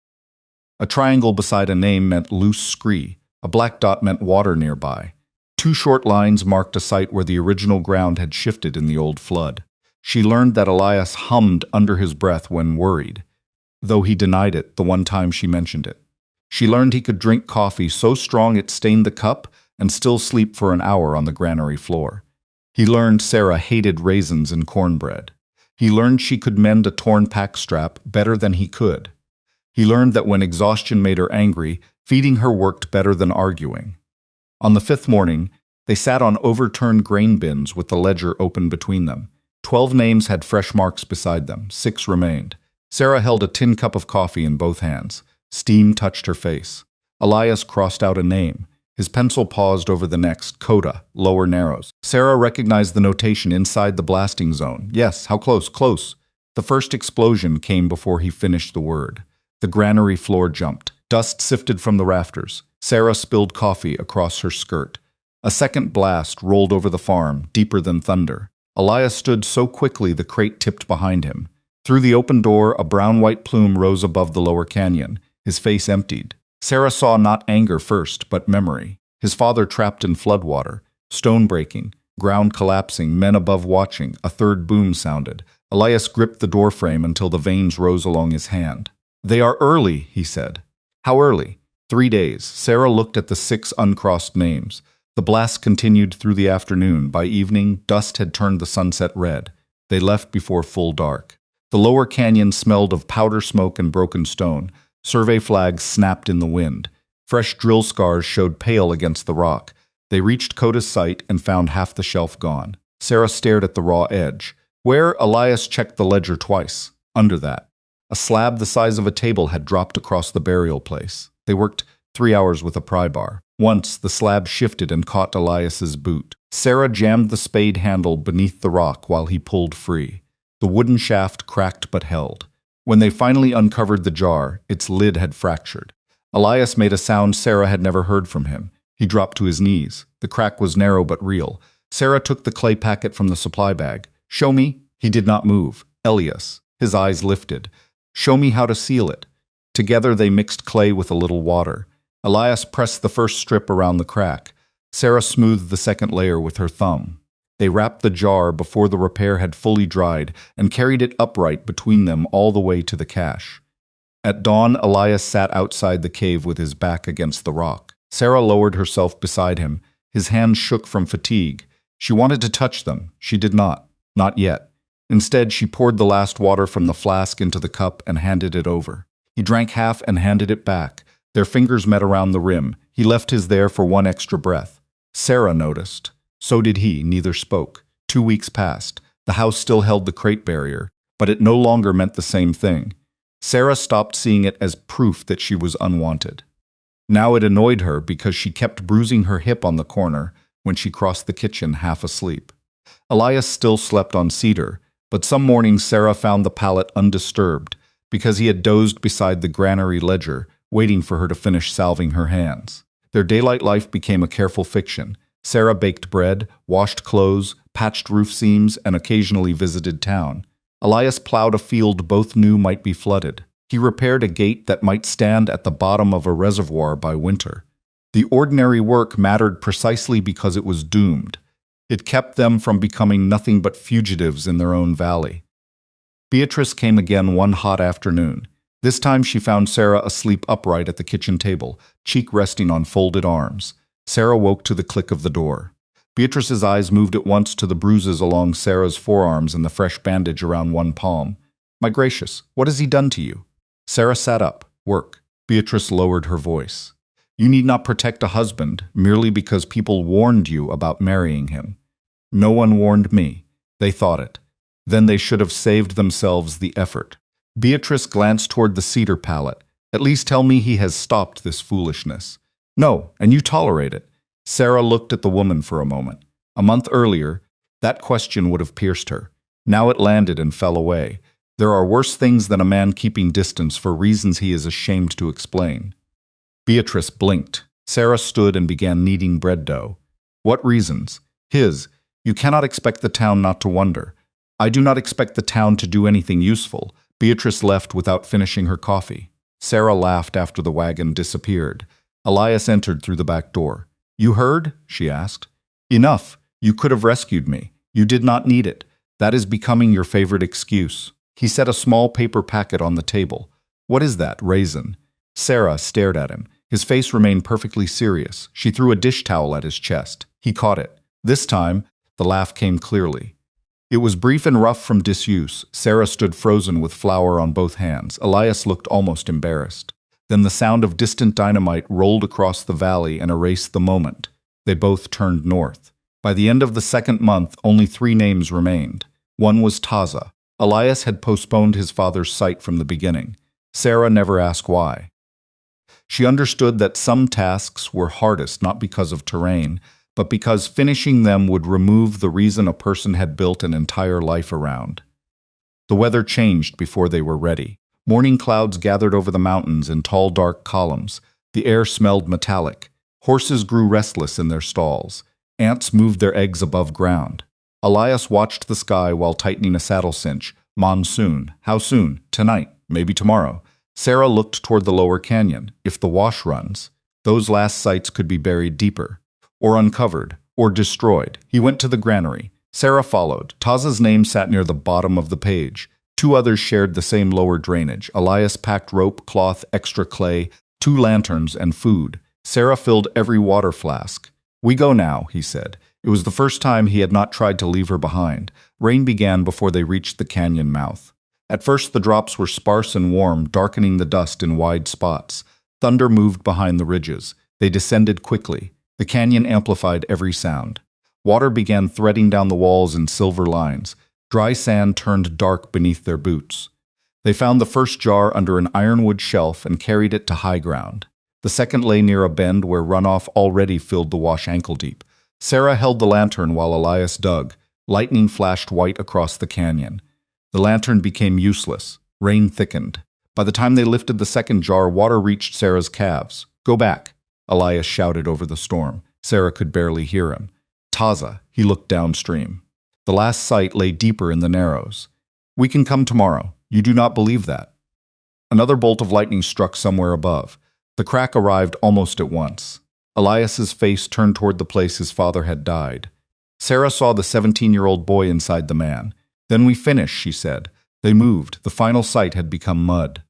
A triangle beside a name meant loose scree. A black dot meant water nearby. 2 short lines marked a site where the original ground had shifted in the old flood. She learned that Elias hummed under his breath when worried, though he denied it the one time she mentioned it. She learned he could drink coffee so strong it stained the cup and still sleep for an hour on the granary floor. He learned Sarah hated raisins and cornbread. He learned she could mend a torn pack strap better than he could. He learned that when exhaustion made her angry, feeding her worked better than arguing. On the 5th morning, they sat on overturned grain bins with the ledger open between them. 12 names had fresh marks beside them. 6 remained. Sarah held a tin cup of coffee in both hands. Steam touched her face. Elias crossed out a name. His pencil paused over the next, Coda, lower narrows. Sarah recognized the notation inside the blasting zone. Yes, how close, close. The first explosion came before he finished the word. The granary floor jumped. Dust sifted from the rafters. Sarah spilled coffee across her skirt. A second blast rolled over the farm, deeper than thunder. Elias stood so quickly the crate tipped behind him. Through the open door, a brown-white plume rose above the lower canyon. His face emptied. Sarah saw not anger first, but memory. His father trapped in floodwater, stone breaking, ground collapsing, men above watching. A third boom sounded. Elias gripped the doorframe until the veins rose along his hand. They are early, he said. How early? 3 days. Sarah looked at the 6 uncrossed names. The blast continued through the afternoon. By evening, dust had turned the sunset red. They left before full dark. The lower canyon smelled of powder smoke and broken stone. Survey flags snapped in the wind. Fresh drill scars showed pale against the rock. They reached Coda's site and found half the shelf gone. Sarah stared at the raw edge. Where? Elias checked the ledger twice. Under that. A slab the size of a table had dropped across the burial place. They worked 3 hours with a pry bar. Once, the slab shifted and caught Elias's boot. Sarah jammed the spade handle beneath the rock while he pulled free. The wooden shaft cracked but held. When they finally uncovered the jar, its lid had fractured. Elias made a sound Sarah had never heard from him. He dropped to his knees. The crack was narrow but real. Sarah took the clay packet from the supply bag. "Show me." He did not move. "Elias." His eyes lifted. "Show me how to seal it." Together they mixed clay with a little water. Elias pressed the first strip around the crack. Sarah smoothed the second layer with her thumb. They wrapped the jar before the repair had fully dried and carried it upright between them all the way to the cache. At dawn, Elias sat outside the cave with his back against the rock. Sarah lowered herself beside him. His hands shook from fatigue. She wanted to touch them. She did not. Not yet. Instead, she poured the last water from the flask into the cup and handed it over. He drank half and handed it back. Their fingers met around the rim. He left his there for one extra breath. Sarah noticed. So did he. Neither spoke. 2 weeks passed. The house still held the crate barrier, but it no longer meant the same thing. Sarah stopped seeing it as proof that she was unwanted. Now it annoyed her because she kept bruising her hip on the corner when she crossed the kitchen half asleep. Elias still slept on Cedar, but some mornings Sarah found the pallet undisturbed because he had dozed beside the granary ledger, waiting for her to finish salving her hands. Their daylight life became a careful fiction. Sarah baked bread, washed clothes, patched roof seams, and occasionally visited town. Elias plowed a field both knew might be flooded. He repaired a gate that might stand at the bottom of a reservoir by winter. The ordinary work mattered precisely because it was doomed. It kept them from becoming nothing but fugitives in their own valley. Beatrice came again one hot afternoon. This time she found Sarah asleep upright at the kitchen table, cheek resting on folded arms. Sarah woke to the click of the door. Beatrice's eyes moved at once to the bruises along Sarah's forearms and the fresh bandage around one palm. "My gracious, what has he done to you?" Sarah sat up. "Work." Beatrice lowered her voice. "You need not protect a husband merely because people warned you about marrying him. No one warned me. They thought it. Then they should have saved themselves the effort." Beatrice glanced toward the cedar pallet. "At least tell me he has stopped this foolishness." "No, and you tolerate it." Sarah looked at the woman for a moment. A month earlier, that question would have pierced her. Now it landed and fell away. There are worse things than a man keeping distance for reasons he is ashamed to explain. Beatrice blinked. Sarah stood and began kneading bread dough. "What reasons?" "His. You cannot expect the town not to wonder. I do not expect the town to do anything useful." Beatrice left without finishing her coffee. Sarah laughed after the wagon disappeared. Elias entered through the back door. "You heard?" she asked. "Enough. You could have rescued me. You did not need it. That is becoming your favorite excuse." He set a small paper packet on the table. "What is that, raisin?" Sarah stared at him. His face remained perfectly serious. She threw a dish towel at his chest. He caught it. This time, the laugh came clearly. It was brief and rough from disuse. Sarah stood frozen with flour on both hands. Elias looked almost embarrassed. Then the sound of distant dynamite rolled across the valley and erased the moment. They both turned north. By the end of the second month, only 3 names remained. One was Taza. Elias had postponed his father's sight from the beginning. Sarah never asked why. She understood that some tasks were hardest not because of terrain, but because finishing them would remove the reason a person had built an entire life around. The weather changed before they were ready. Morning clouds gathered over the mountains in tall, dark columns. The air smelled metallic. Horses grew restless in their stalls. Ants moved their eggs above ground. Elias watched the sky while tightening a saddle cinch. Monsoon. How soon? Tonight. Maybe tomorrow. Sarah looked toward the lower canyon. If the wash runs, those last sites could be buried deeper, or uncovered, or destroyed. He went to the granary. Sarah followed. Taza's name sat near the bottom of the page. 2 others shared the same lower drainage. Elias packed rope, cloth, extra clay, 2 lanterns, and food. Sarah filled every water flask. "We go now," he said. It was the first time he had not tried to leave her behind. Rain began before they reached the canyon mouth. At first the drops were sparse and warm, darkening the dust in wide spots. Thunder moved behind the ridges. They descended quickly. The canyon amplified every sound. Water began threading down the walls in silver lines. Dry sand turned dark beneath their boots. They found the first jar under an ironwood shelf and carried it to high ground. The second lay near a bend where runoff already filled the wash ankle-deep. Sarah held the lantern while Elias dug. Lightning flashed white across the canyon. The lantern became useless. Rain thickened. By the time they lifted the second jar, water reached Sarah's calves. "Go back," Elias shouted over the storm. Sarah could barely hear him. "Taza," he looked downstream. The last sight lay deeper in the narrows. "We can come tomorrow. You do not believe that." Another bolt of lightning struck somewhere above. The crack arrived almost at once. Elias's face turned toward the place his father had died. Sarah saw the 17-year-old boy inside the man. "Then we finish," she said. They moved. The final sight had become mud.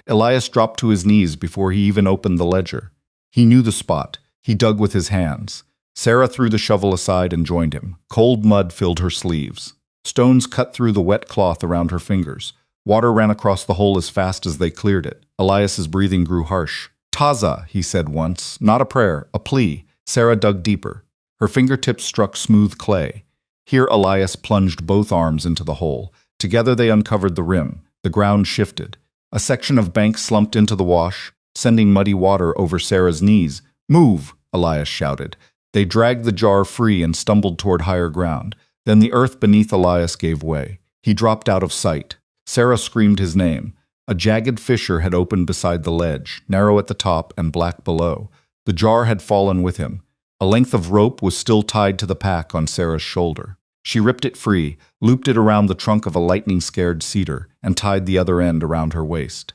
Elias dropped to his knees before he even opened the ledger. He knew the spot. He dug with his hands. Sarah threw the shovel aside and joined him. Cold mud filled her sleeves. Stones cut through the wet cloth around her fingers. Water ran across the hole as fast as they cleared it. Elias's breathing grew harsh. "Taza," he said once. Not a prayer, a plea. Sarah dug deeper. Her fingertips struck smooth clay. Here Elias plunged both arms into the hole. Together they uncovered the rim. The ground shifted. A section of bank slumped into the wash, sending muddy water over Sarah's knees. "Move!" Elias shouted. They dragged the jar free and stumbled toward higher ground. Then the earth beneath Elias gave way. He dropped out of sight. Sarah screamed his name. A jagged fissure had opened beside the ledge, narrow at the top and black below. The jar had fallen with him. A length of rope was still tied to the pack on Sarah's shoulder. She ripped it free, looped it around the trunk of a lightning-scared cedar, and tied the other end around her waist.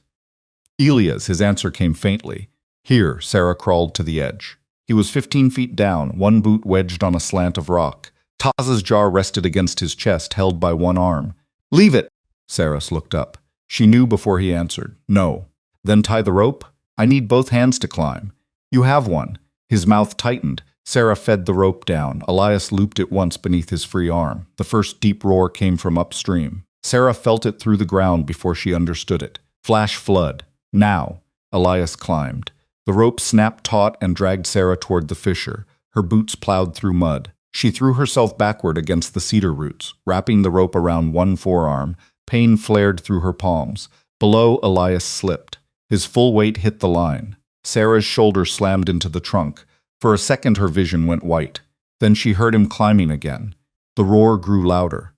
"Elias," his answer came faintly. "Here," Sarah crawled to the edge. He was 15 feet down, one boot wedged on a slant of rock. Taza's jar rested against his chest, held by one arm. "Leave it!" Sarah looked up. She knew before he answered. "No." "Then tie the rope?" "I need both hands to climb." "You have one." His mouth tightened. Sarah fed the rope down. Elias looped it once beneath his free arm. The first deep roar came from upstream. Sarah felt it through the ground before she understood it. Flash flood. Now. Elias climbed. The rope snapped taut and dragged Sarah toward the fissure. Her boots plowed through mud. She threw herself backward against the cedar roots, wrapping the rope around one forearm. Pain flared through her palms. Below, Elias slipped. His full weight hit the line. Sarah's shoulder slammed into the trunk. For a second her vision went white. Then she heard him climbing again. The roar grew louder.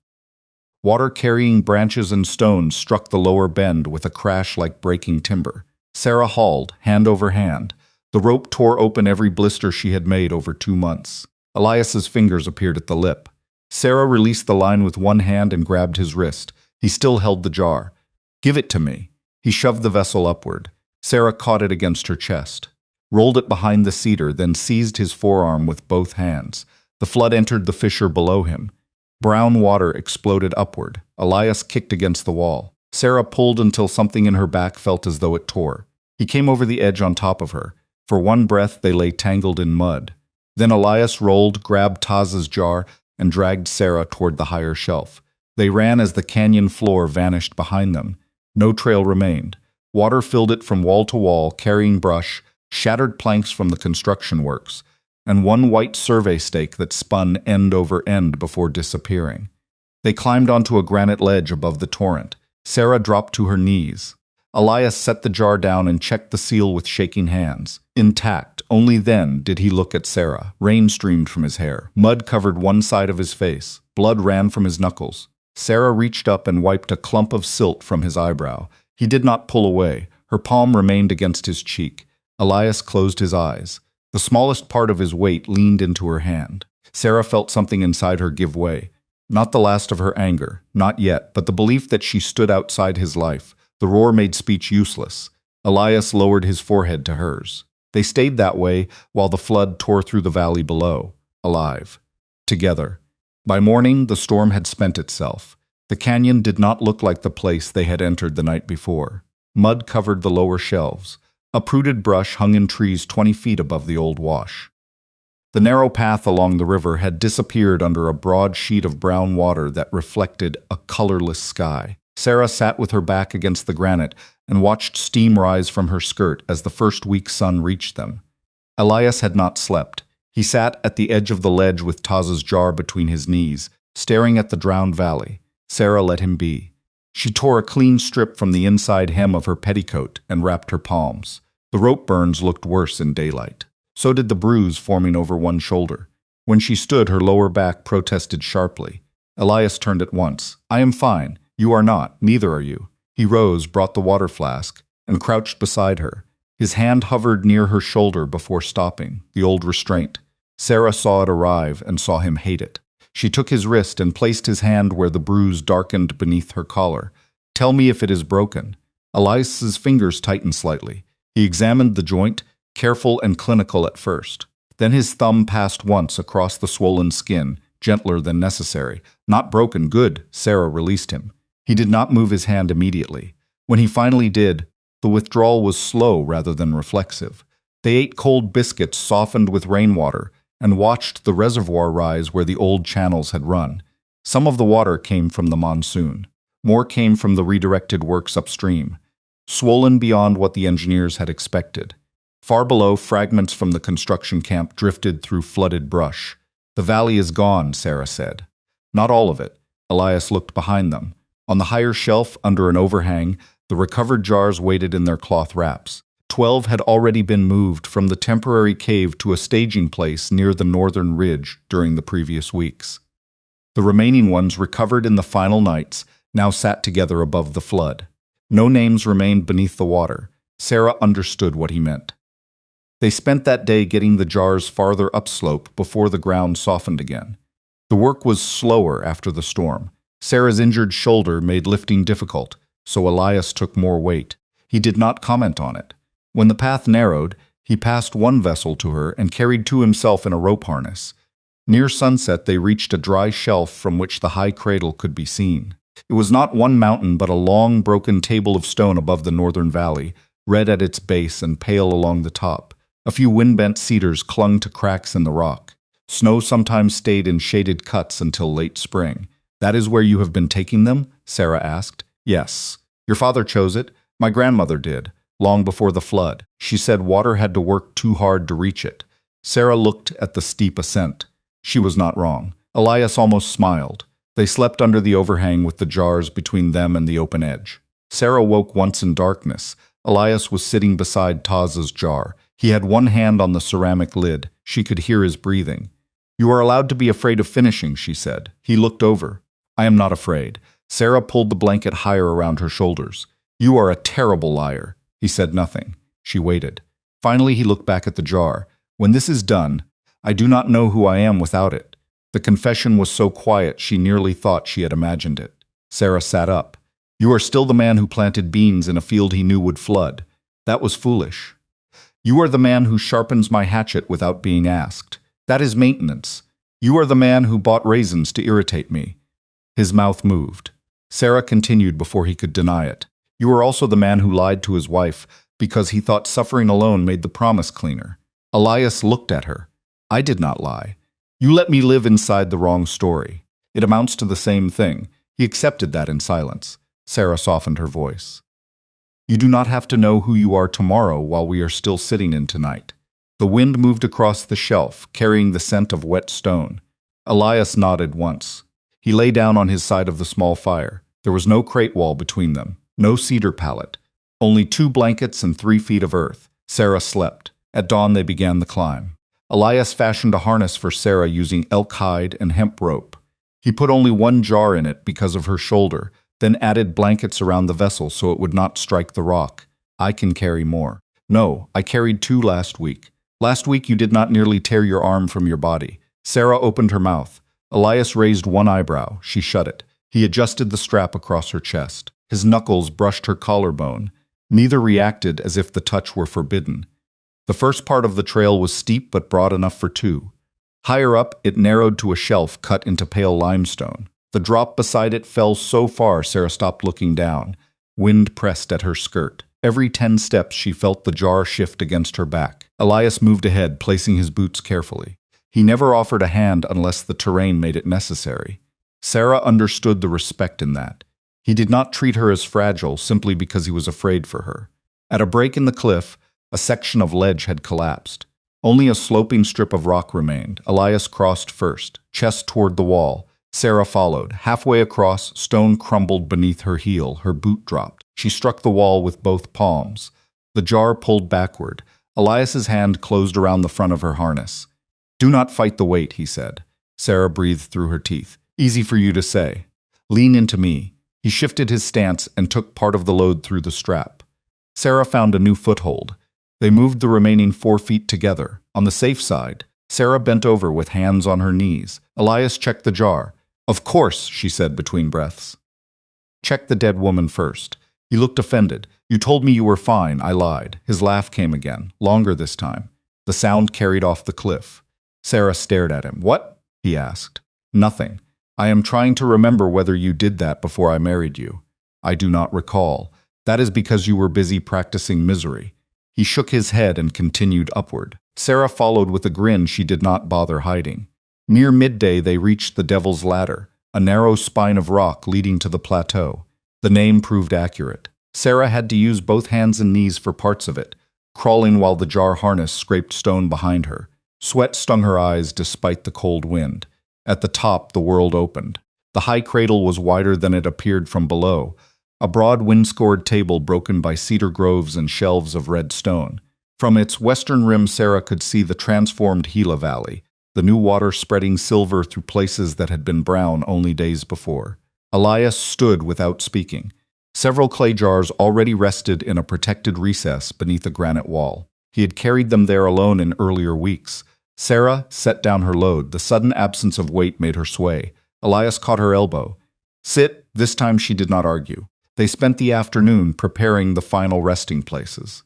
Water-carrying branches and stones struck the lower bend with a crash like breaking timber. Sarah hauled, hand over hand. The rope tore open every blister she had made over 2 months. Elias's fingers appeared at the lip. Sarah released the line with one hand and grabbed his wrist. He still held the jar. "Give it to me." He shoved the vessel upward. Sarah caught it against her chest, rolled it behind the cedar, then seized his forearm with both hands. The flood entered the fissure below him. Brown water exploded upward. Elias kicked against the wall. Sarah pulled until something in her back felt as though it tore. He came over the edge on top of her. For one breath they lay tangled in mud. Then Elias rolled, grabbed Taza's jar, and dragged Sarah toward the higher shelf. They ran as the canyon floor vanished behind them. No trail remained. Water filled it from wall to wall, carrying brush, shattered planks from the construction works, and one white survey stake that spun end over end before disappearing. They climbed onto a granite ledge above the torrent. Sarah dropped to her knees. Elias set the jar down and checked the seal with shaking hands. Intact. Only then did he look at Sarah. Rain streamed from his hair. Mud covered one side of his face. Blood ran from his knuckles. Sarah reached up and wiped a clump of silt from his eyebrow. He did not pull away. Her palm remained against his cheek. Elias closed his eyes. The smallest part of his weight leaned into her hand. Sarah felt something inside her give way. Not the last of her anger, not yet, but the belief that she stood outside his life. The roar made speech useless. Elias lowered his forehead to hers. They stayed that way while the flood tore through the valley below, alive, together. By morning, the storm had spent itself. The canyon did not look like the place they had entered the night before. Mud covered the lower shelves. Uprooted brush hung in trees 20 feet above the old wash. The narrow path along the river had disappeared under a broad sheet of brown water that reflected a colorless sky. Sarah sat with her back against the granite and watched steam rise from her skirt as the first weak sun reached them. Elias had not slept. He sat at the edge of the ledge with Taza's jar between his knees, staring at the drowned valley. Sarah let him be. She tore a clean strip from the inside hem of her petticoat and wrapped her palms. The rope burns looked worse in daylight. So did the bruise forming over one shoulder. When she stood, her lower back protested sharply. Elias turned at once. "I am fine. You are not. Neither are you." He rose, brought the water flask, and crouched beside her. His hand hovered near her shoulder before stopping, the old restraint. Sarah saw it arrive and saw him hate it. She took his wrist and placed his hand where the bruise darkened beneath her collar. "Tell me if it is broken." Elias's fingers tightened slightly. He examined the joint, careful and clinical at first. Then his thumb passed once across the swollen skin, gentler than necessary. "Not broken, good." Sarah released him. He did not move his hand immediately. When he finally did, the withdrawal was slow rather than reflexive. They ate cold biscuits softened with rainwater and watched the reservoir rise where the old channels had run. Some of the water came from the monsoon. More came from the redirected works upstream, swollen beyond what the engineers had expected. Far below, fragments from the construction camp drifted through flooded brush. "The valley is gone," Sarah said. Not all of it. Elias looked behind them. On the higher shelf, under an overhang, the recovered jars waited in their cloth wraps. 12 had already been moved from the temporary cave to a staging place near the northern ridge during the previous weeks. The remaining ones, recovered in the final nights, now sat together above the flood. No names remained beneath the water. Sarah understood what he meant. They spent that day getting the jars farther upslope before the ground softened again. The work was slower after the storm. Sarah's injured shoulder made lifting difficult, so Elias took more weight. He did not comment on it. When the path narrowed, he passed one vessel to her and carried two himself in a rope harness. Near sunset, they reached a dry shelf from which the high cradle could be seen. It was not one mountain, but a long, broken table of stone above the northern valley, red at its base and pale along the top. A few wind-bent cedars clung to cracks in the rock. Snow sometimes stayed in shaded cuts until late spring. "That is where you have been taking them?" Sarah asked. "Yes. Your father chose it. My grandmother did, long before the flood. She said water had to work too hard to reach it." Sarah looked at the steep ascent. She was not wrong. Elias almost smiled. They slept under the overhang with the jars between them and the open edge. Sarah woke once in darkness. Elias was sitting beside Taz's jar. He had one hand on the ceramic lid. She could hear his breathing. "You are allowed to be afraid of finishing," she said. He looked over. "I am not afraid." Sarah pulled the blanket higher around her shoulders. "You are a terrible liar." He said nothing. She waited. Finally, he looked back at the jar. "When this is done, I do not know who I am without it." The confession was so quiet she nearly thought she had imagined it. Sarah sat up. "You are still the man who planted beans in a field he knew would flood. That was foolish. You are the man who sharpens my hatchet without being asked. That is maintenance. You are the man who bought raisins to irritate me." His mouth moved. Sarah continued before he could deny it. "You are also the man who lied to his wife because he thought suffering alone made the promise cleaner." Elias looked at her. "I did not lie. You let me live inside the wrong story. It amounts to the same thing." He accepted that in silence. Sarah softened her voice. "You do not have to know who you are tomorrow while we are still sitting in tonight." The wind moved across the shelf, carrying the scent of wet stone. Elias nodded once. He lay down on his side of the small fire. There was no crate wall between them, no cedar pallet, only 2 blankets and 3 feet of earth. Sarah slept. At dawn they began the climb. Elias fashioned a harness for Sarah using elk hide and hemp rope. He put only 1 jar in it because of her shoulder, then added blankets around the vessel so it would not strike the rock. "I can carry more." "No, I carried 2 last week. Last week you did not nearly tear your arm from your body." Sarah opened her mouth. Elias raised one eyebrow. She shut it. He adjusted the strap across her chest. His knuckles brushed her collarbone. Neither reacted as if the touch were forbidden. The first part of the trail was steep but broad enough for 2. Higher up, it narrowed to a shelf cut into pale limestone. The drop beside it fell so far Sarah stopped looking down. Wind pressed at her skirt. Every 10 steps she felt the jar shift against her back. Elias moved ahead, placing his boots carefully. He never offered a hand unless the terrain made it necessary. Sarah understood the respect in that. He did not treat her as fragile simply because he was afraid for her. At a break in the cliff, a section of ledge had collapsed. Only a sloping strip of rock remained. Elias crossed first, chest toward the wall, Sarah followed. Halfway across, stone crumbled beneath her heel. Her boot dropped. She struck the wall with both palms. The jar pulled backward. Elias's hand closed around the front of her harness. "Do not fight the weight," he said. Sarah breathed through her teeth. "Easy for you to say. Lean into me." He shifted his stance and took part of the load through the strap. Sarah found a new foothold. They moved the remaining 4 feet together. On the safe side, Sarah bent over with hands on her knees. Elias checked the jar. "Of course," she said between breaths. "Check the dead woman first." He looked offended. "You told me you were fine." I lied. His laugh came again, longer this time. The sound carried off the cliff. Sarah stared at him. "What?" he asked. "Nothing. I am trying to remember whether you did that before I married you. I do not recall. That is because you were busy practicing misery." He shook his head and continued upward. Sarah followed with a grin she did not bother hiding. Near midday they reached the Devil's Ladder, a narrow spine of rock leading to the plateau. The name proved accurate. Sarah had to use both hands and knees for parts of it, crawling while the jar harness scraped stone behind her. Sweat stung her eyes despite the cold wind. At the top, the world opened. The high cradle was wider than it appeared from below, a broad wind-scored table broken by cedar groves and shelves of red stone. From its western rim, Sarah could see the transformed Gila Valley, the new water spreading silver through places that had been brown only days before. Elias stood without speaking. Several clay jars already rested in a protected recess beneath a granite wall. He had carried them there alone in earlier weeks. Sarah set down her load. The sudden absence of weight made her sway. Elias caught her elbow. "Sit." This time she did not argue. They spent the afternoon preparing the final resting places.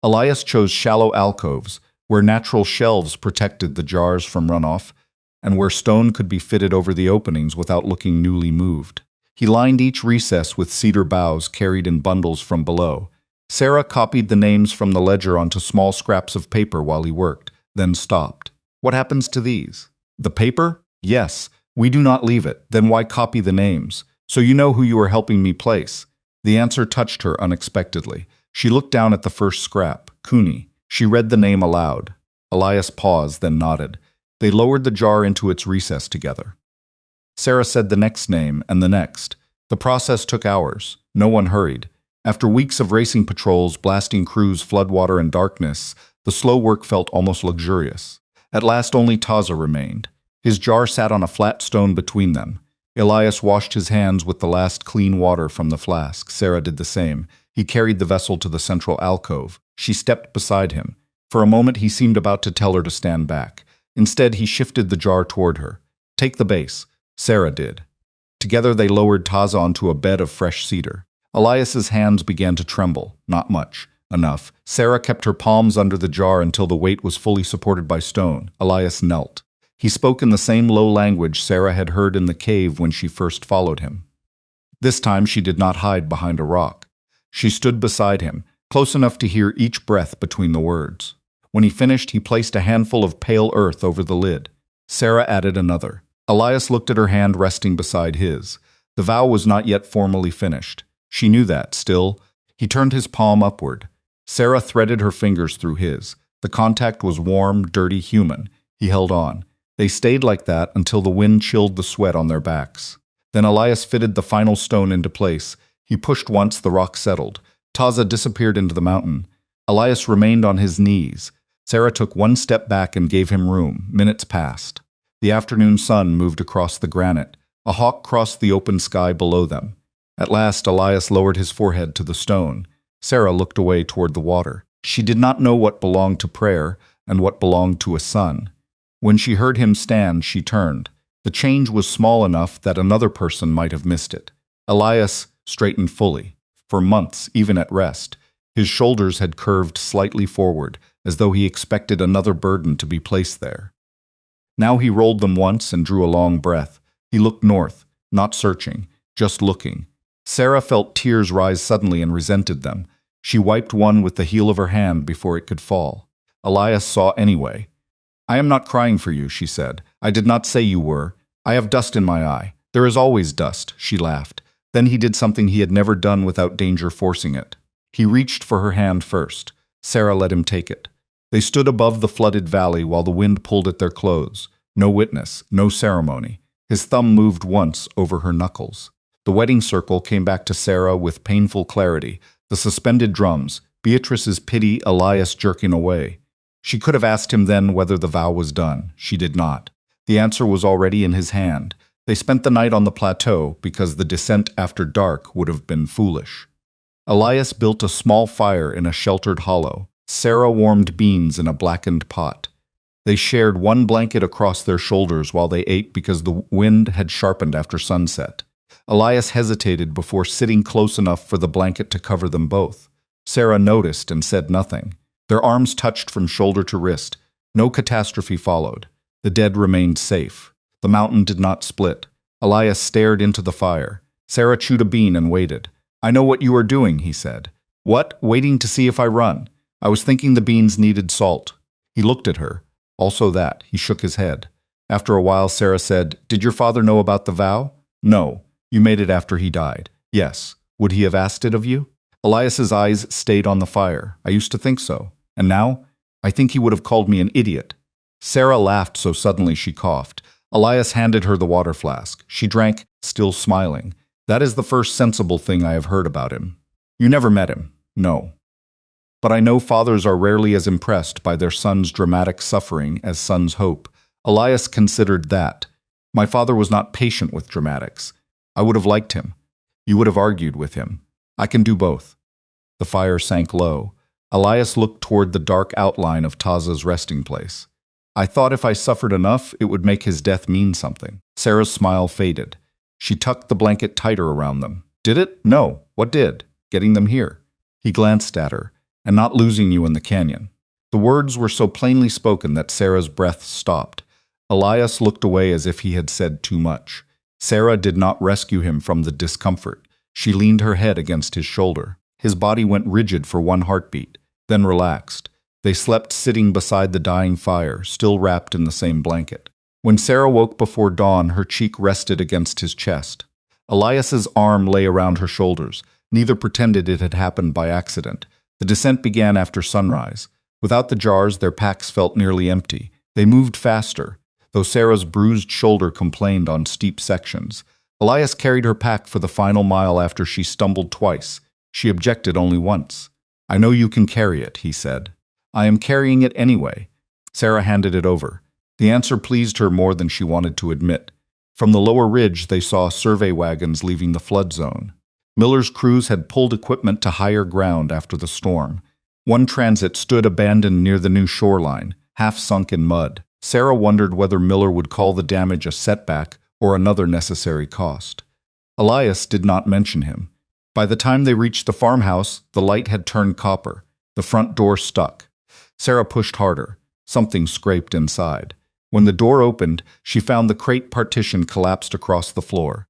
Elias chose shallow alcoves, where natural shelves protected the jars from runoff, and where stone could be fitted over the openings without looking newly moved. He lined each recess with cedar boughs carried in bundles from below. Sarah copied the names from the ledger onto small scraps of paper while he worked, then stopped. "What happens to these?" "The paper? Yes. We do not leave it. Then why copy the names? So you know who you are helping me place." The answer touched her unexpectedly. She looked down at the first scrap, Cooney. She read the name aloud. Elias paused, then nodded. They lowered the jar into its recess together. Sarah said the next name and the next. The process took hours. No one hurried. After weeks of racing patrols, blasting crews, floodwater, and darkness, the slow work felt almost luxurious. At last only Taza remained. His jar sat on a flat stone between them. Elias washed his hands with the last clean water from the flask. Sarah did the same. He carried the vessel to the central alcove. She stepped beside him. For a moment he seemed about to tell her to stand back. Instead, he shifted the jar toward her. "Take the base." Sarah did. Together they lowered Taza onto a bed of fresh cedar. Elias's hands began to tremble. Not much. Enough. Sarah kept her palms under the jar until the weight was fully supported by stone. Elias knelt. He spoke in the same low language Sarah had heard in the cave when she first followed him. This time she did not hide behind a rock. She stood beside him, close enough to hear each breath between the words. When he finished, he placed a handful of pale earth over the lid. Sarah added another. Elias looked at her hand resting beside his. The vow was not yet formally finished. She knew that, still. He turned his palm upward. Sarah threaded her fingers through his. The contact was warm, dirty, human. He held on. They stayed like that until the wind chilled the sweat on their backs. Then Elias fitted the final stone into place. He pushed once, the rock settled. Taza disappeared into the mountain. Elias remained on his knees. Sarah took one step back and gave him room. Minutes passed. The afternoon sun moved across the granite. A hawk crossed the open sky below them. At last, Elias lowered his forehead to the stone. Sarah looked away toward the water. She did not know what belonged to prayer and what belonged to a son. When she heard him stand, she turned. The change was small enough that another person might have missed it. Elias straightened fully. For months, even at rest, his shoulders had curved slightly forward, as though he expected another burden to be placed there. Now he rolled them once and drew a long breath. He looked north, not searching, just looking. Sarah felt tears rise suddenly and resented them. She wiped one with the heel of her hand before it could fall. Elias saw anyway. "I am not crying for you," she said. "I did not say you were. I have dust in my eye. There is always dust," she laughed. Then he did something he had never done without danger forcing it. He reached for her hand first. Sarah let him take it. They stood above the flooded valley while the wind pulled at their clothes. No witness, no ceremony. His thumb moved once over her knuckles. The wedding circle came back to Sarah with painful clarity. The suspended drums, Beatrice's pity, Elias jerking away. She could have asked him then whether the vow was done. She did not. The answer was already in his hand. They spent the night on the plateau because the descent after dark would have been foolish. Elias built a small fire in a sheltered hollow. Sarah warmed beans in a blackened pot. They shared one blanket across their shoulders while they ate because the wind had sharpened after sunset. Elias hesitated before sitting close enough for the blanket to cover them both. Sarah noticed and said nothing. Their arms touched from shoulder to wrist. No catastrophe followed. The dead remained safe. The mountain did not split. Elias stared into the fire. Sarah chewed a bean and waited. "I know what you are doing," he said. "What? Waiting to see if I run. I was thinking the beans needed salt." He looked at her. "Also that." He shook his head. After a while, Sarah said, "Did your father know about the vow?" "No. You made it after he died." "Yes. Would he have asked it of you?" Elias's eyes stayed on the fire. "I used to think so. And now? I think he would have called me an idiot." Sarah laughed so suddenly she coughed. Elias handed her the water flask. She drank, still smiling. "That is the first sensible thing I have heard about him." "You never met him?" "No. But I know fathers are rarely as impressed by their son's dramatic suffering as sons hope." Elias considered that. "My father was not patient with dramatics. I would have liked him. You would have argued with him. I can do both." The fire sank low. Elias looked toward the dark outline of Taza's resting place. "I thought if I suffered enough, it would make his death mean something." Sarah's smile faded. She tucked the blanket tighter around them. "Did it?" "No. What did?" "Getting them here." He glanced at her. "And not losing you in the canyon." The words were so plainly spoken that Sarah's breath stopped. Elias looked away as if he had said too much. Sarah did not rescue him from the discomfort. She leaned her head against his shoulder. His body went rigid for one heartbeat, then relaxed. They slept sitting beside the dying fire, still wrapped in the same blanket. When Sarah woke before dawn, her cheek rested against his chest. Elias's arm lay around her shoulders. Neither pretended it had happened by accident. The descent began after sunrise. Without the jars, their packs felt nearly empty. They moved faster, though Sarah's bruised shoulder complained on steep sections. Elias carried her pack for the final mile after she stumbled twice. She objected only once. "I know you can carry it," he said. "I am carrying it anyway." Sarah handed it over. The answer pleased her more than she wanted to admit. From the lower ridge, they saw survey wagons leaving the flood zone. Miller's crews had pulled equipment to higher ground after the storm. One transit stood abandoned near the new shoreline, half sunk in mud. Sarah wondered whether Miller would call the damage a setback or another necessary cost. Elias did not mention him. By the time they reached the farmhouse, the light had turned copper. The front door stuck. Sarah pushed harder. Something scraped inside. When the door opened, she found the crate partition collapsed across the floor.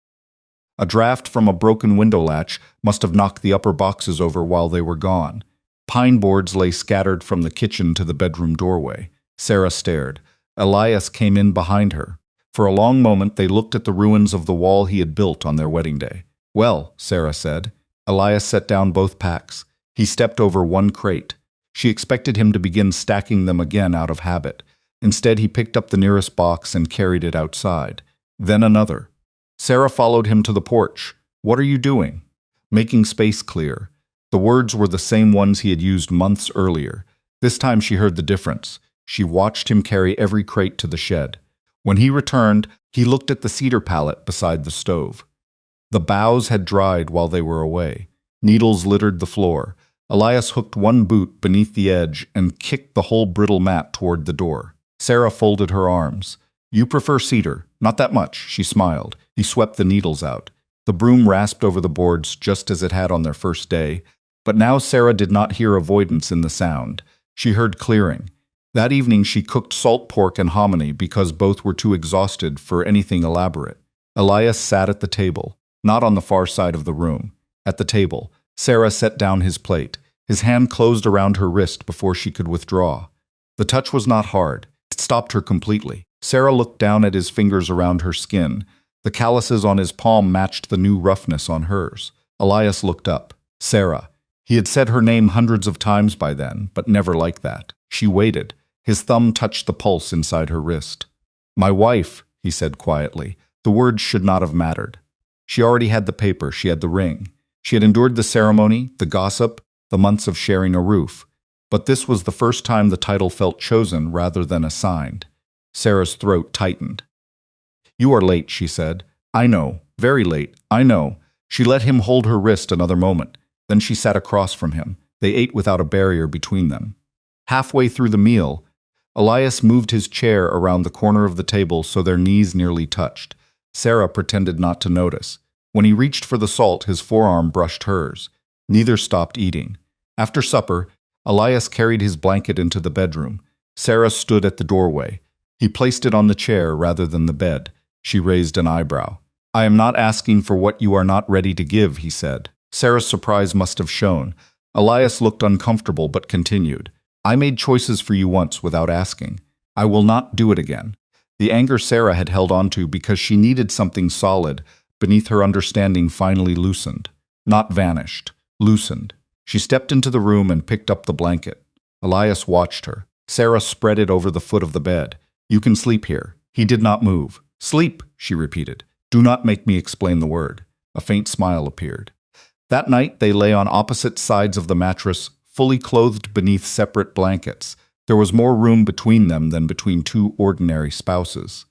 A draft from a broken window latch must have knocked the upper boxes over while they were gone. Pine boards lay scattered from the kitchen to the bedroom doorway. Sarah stared. Elias came in behind her. For a long moment they looked at the ruins of the wall he had built on their wedding day. "Well," Sarah said. Elias set down both packs. He stepped over one crate. She expected him to begin stacking them again out of habit. Instead, he picked up the nearest box and carried it outside. Then another. Sarah followed him to the porch. "What are you doing?" "Making space clear." The words were the same ones he had used months earlier. This time she heard the difference. She watched him carry every crate to the shed. When he returned, he looked at the cedar pallet beside the stove. The boughs had dried while they were away. Needles littered the floor. Elias hooked one boot beneath the edge and kicked the whole brittle mat toward the door. Sarah folded her arms. "You prefer cedar." "Not that much," she smiled. He swept the needles out. The broom rasped over the boards just as it had on their first day. But now Sarah did not hear avoidance in the sound. She heard clearing. That evening she cooked salt pork and hominy because both were too exhausted for anything elaborate. Elias sat at the table, not on the far side of the room. At the table, Sarah set down his plate. His hand closed around her wrist before she could withdraw. The touch was not hard. It stopped her completely. Sarah looked down at his fingers around her skin. The calluses on his palm matched the new roughness on hers. Elias looked up. "Sarah." He had said her name hundreds of times by then, but never like that. She waited. His thumb touched the pulse inside her wrist. "My wife," he said quietly. The words should not have mattered. She already had the paper, she had the ring. She had endured the ceremony, the gossip, the months of sharing a roof. But this was the first time the title felt chosen rather than assigned. Sarah's throat tightened. "You are late," she said. "I know, very late, I know." She let him hold her wrist another moment. Then she sat across from him. They ate without a barrier between them. Halfway through the meal, Elias moved his chair around the corner of the table so their knees nearly touched. Sarah pretended not to notice. When he reached for the salt, his forearm brushed hers. Neither stopped eating. After supper, Elias carried his blanket into the bedroom. Sarah stood at the doorway. He placed it on the chair rather than the bed. She raised an eyebrow. "I am not asking for what you are not ready to give," he said. Sarah's surprise must have shown. Elias looked uncomfortable but continued. "I made choices for you once without asking. I will not do it again." The anger Sarah had held onto because she needed something solid beneath her understanding finally loosened. Not vanished, loosened. She stepped into the room and picked up the blanket. Elias watched her. Sarah spread it over the foot of the bed. "You can sleep here." He did not move. "Sleep," she repeated. "Do not make me explain the word." A faint smile appeared. That night they lay on opposite sides of the mattress, fully clothed beneath separate blankets. There was more room between them than between two ordinary spouses.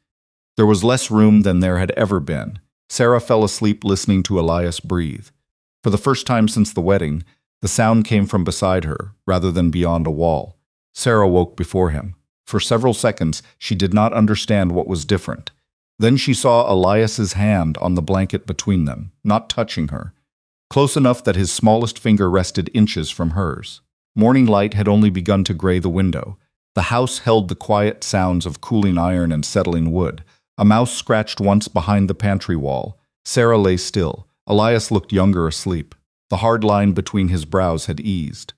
There was less room than there had ever been. Sarah fell asleep listening to Elias breathe. For the first time since the wedding, the sound came from beside her, rather than beyond a wall. Sarah woke before him. For several seconds, she did not understand what was different. Then she saw Elias's hand on the blanket between them, not touching her, close enough that his smallest finger rested inches from hers. Morning light had only begun to gray the window. The house held the quiet sounds of cooling iron and settling wood. A mouse scratched once behind the pantry wall. Sarah lay still. Elias looked younger asleep. The hard line between his brows had eased.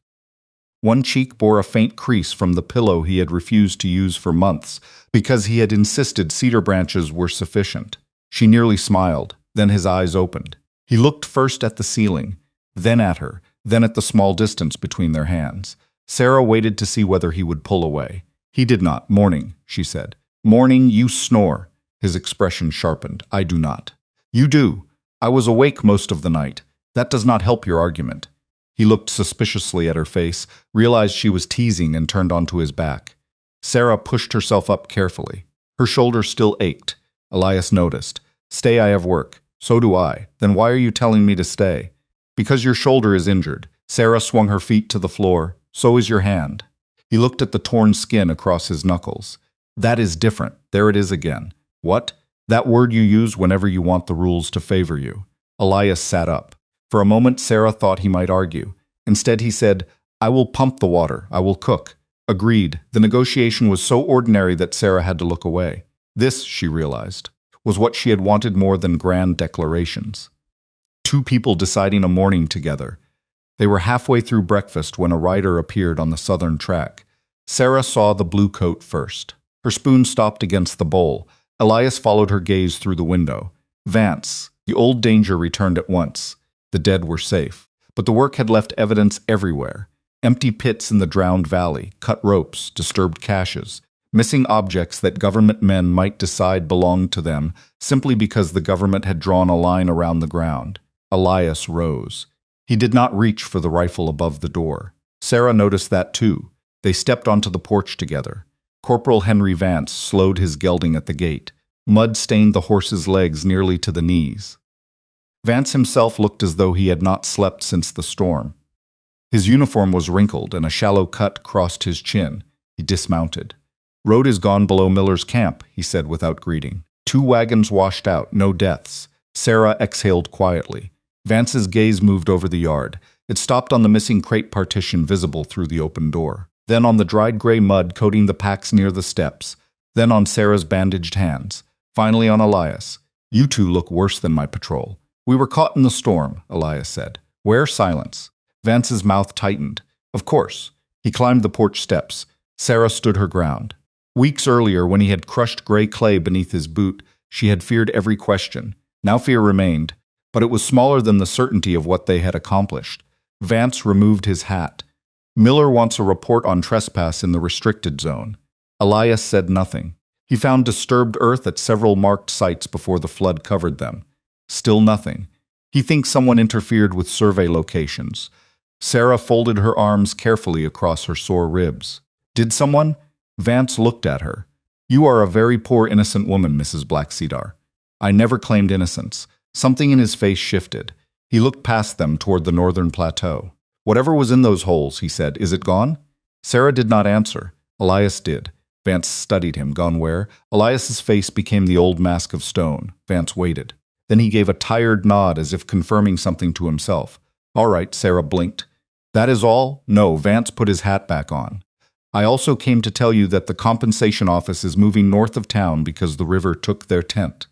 One cheek bore a faint crease from the pillow he had refused to use for months because he had insisted cedar branches were sufficient. She nearly smiled. Then his eyes opened. He looked first at the ceiling, then at her, then at the small distance between their hands. Sarah waited to see whether he would pull away. He did not. "Morning," she said. "Morning, you snore." His expression sharpened. "I do not." "You do. I was awake most of the night. That does not help your argument." He looked suspiciously at her face, realized she was teasing, and turned onto his back. Sarah pushed herself up carefully. Her shoulder still ached. Elias noticed. "Stay, I have work." "So do I." "Then why are you telling me to stay?" "Because your shoulder is injured." Sarah swung her feet to the floor. "So is your hand." He looked at the torn skin across his knuckles. "That is different. There it is again." "What?" "That word you use whenever you want the rules to favor you." Elias sat up. For a moment Sarah thought he might argue. Instead he said, "I will pump the water. I will cook." Agreed. The negotiation was so ordinary that Sarah had to look away. This, she realized, was what she had wanted more than grand declarations. Two people deciding a morning together. They were halfway through breakfast when a rider appeared on the southern track. Sarah saw the blue coat first. Her spoon stopped against the bowl. Elias followed her gaze through the window. Vance. The old danger returned at once. The dead were safe. But the work had left evidence everywhere. Empty pits in the drowned valley, cut ropes, disturbed caches, missing objects that government men might decide belonged to them simply because the government had drawn a line around the ground. Elias rose. He did not reach for the rifle above the door. Sarah noticed that too. They stepped onto the porch together. Corporal Henry Vance slowed his gelding at the gate. Mud stained the horse's legs nearly to the knees. Vance himself looked as though he had not slept since the storm. His uniform was wrinkled and a shallow cut crossed his chin. He dismounted. "Road is gone below Miller's camp," he said without greeting. "2 wagons washed out, no deaths." Sarah exhaled quietly. Vance's gaze moved over the yard. It stopped on the missing crate partition visible through the open door. Then on the dried gray mud coating the packs near the steps. Then on Sarah's bandaged hands. Finally on Elias. "You two look worse than my patrol." "We were caught in the storm," Elias said. "Where?" Silence. Vance's mouth tightened. "Of course." He climbed the porch steps. Sarah stood her ground. Weeks earlier, when he had crushed gray clay beneath his boot, she had feared every question. Now fear remained, but it was smaller than the certainty of what they had accomplished. Vance removed his hat. "Miller wants a report on trespass in the restricted zone." Elias said nothing. He found disturbed earth at several marked sites before the flood covered them. Still nothing. He thinks someone interfered with survey locations. Sarah folded her arms carefully across her sore ribs. Did someone? Vance looked at her. You are a very poor innocent woman, Mrs. Black Cedar. I never claimed innocence. Something in his face shifted. He looked past them toward the northern plateau. Whatever was in those holes, he said, is it gone? Sarah did not answer. Elias did. Vance studied him. Gone where? Elias's face became the old mask of stone. Vance waited. Then he gave a tired nod as if confirming something to himself. All right, Sarah blinked. That is all? No, Vance put his hat back on. I also came to tell you that the compensation office is moving north of town because the river took their tent.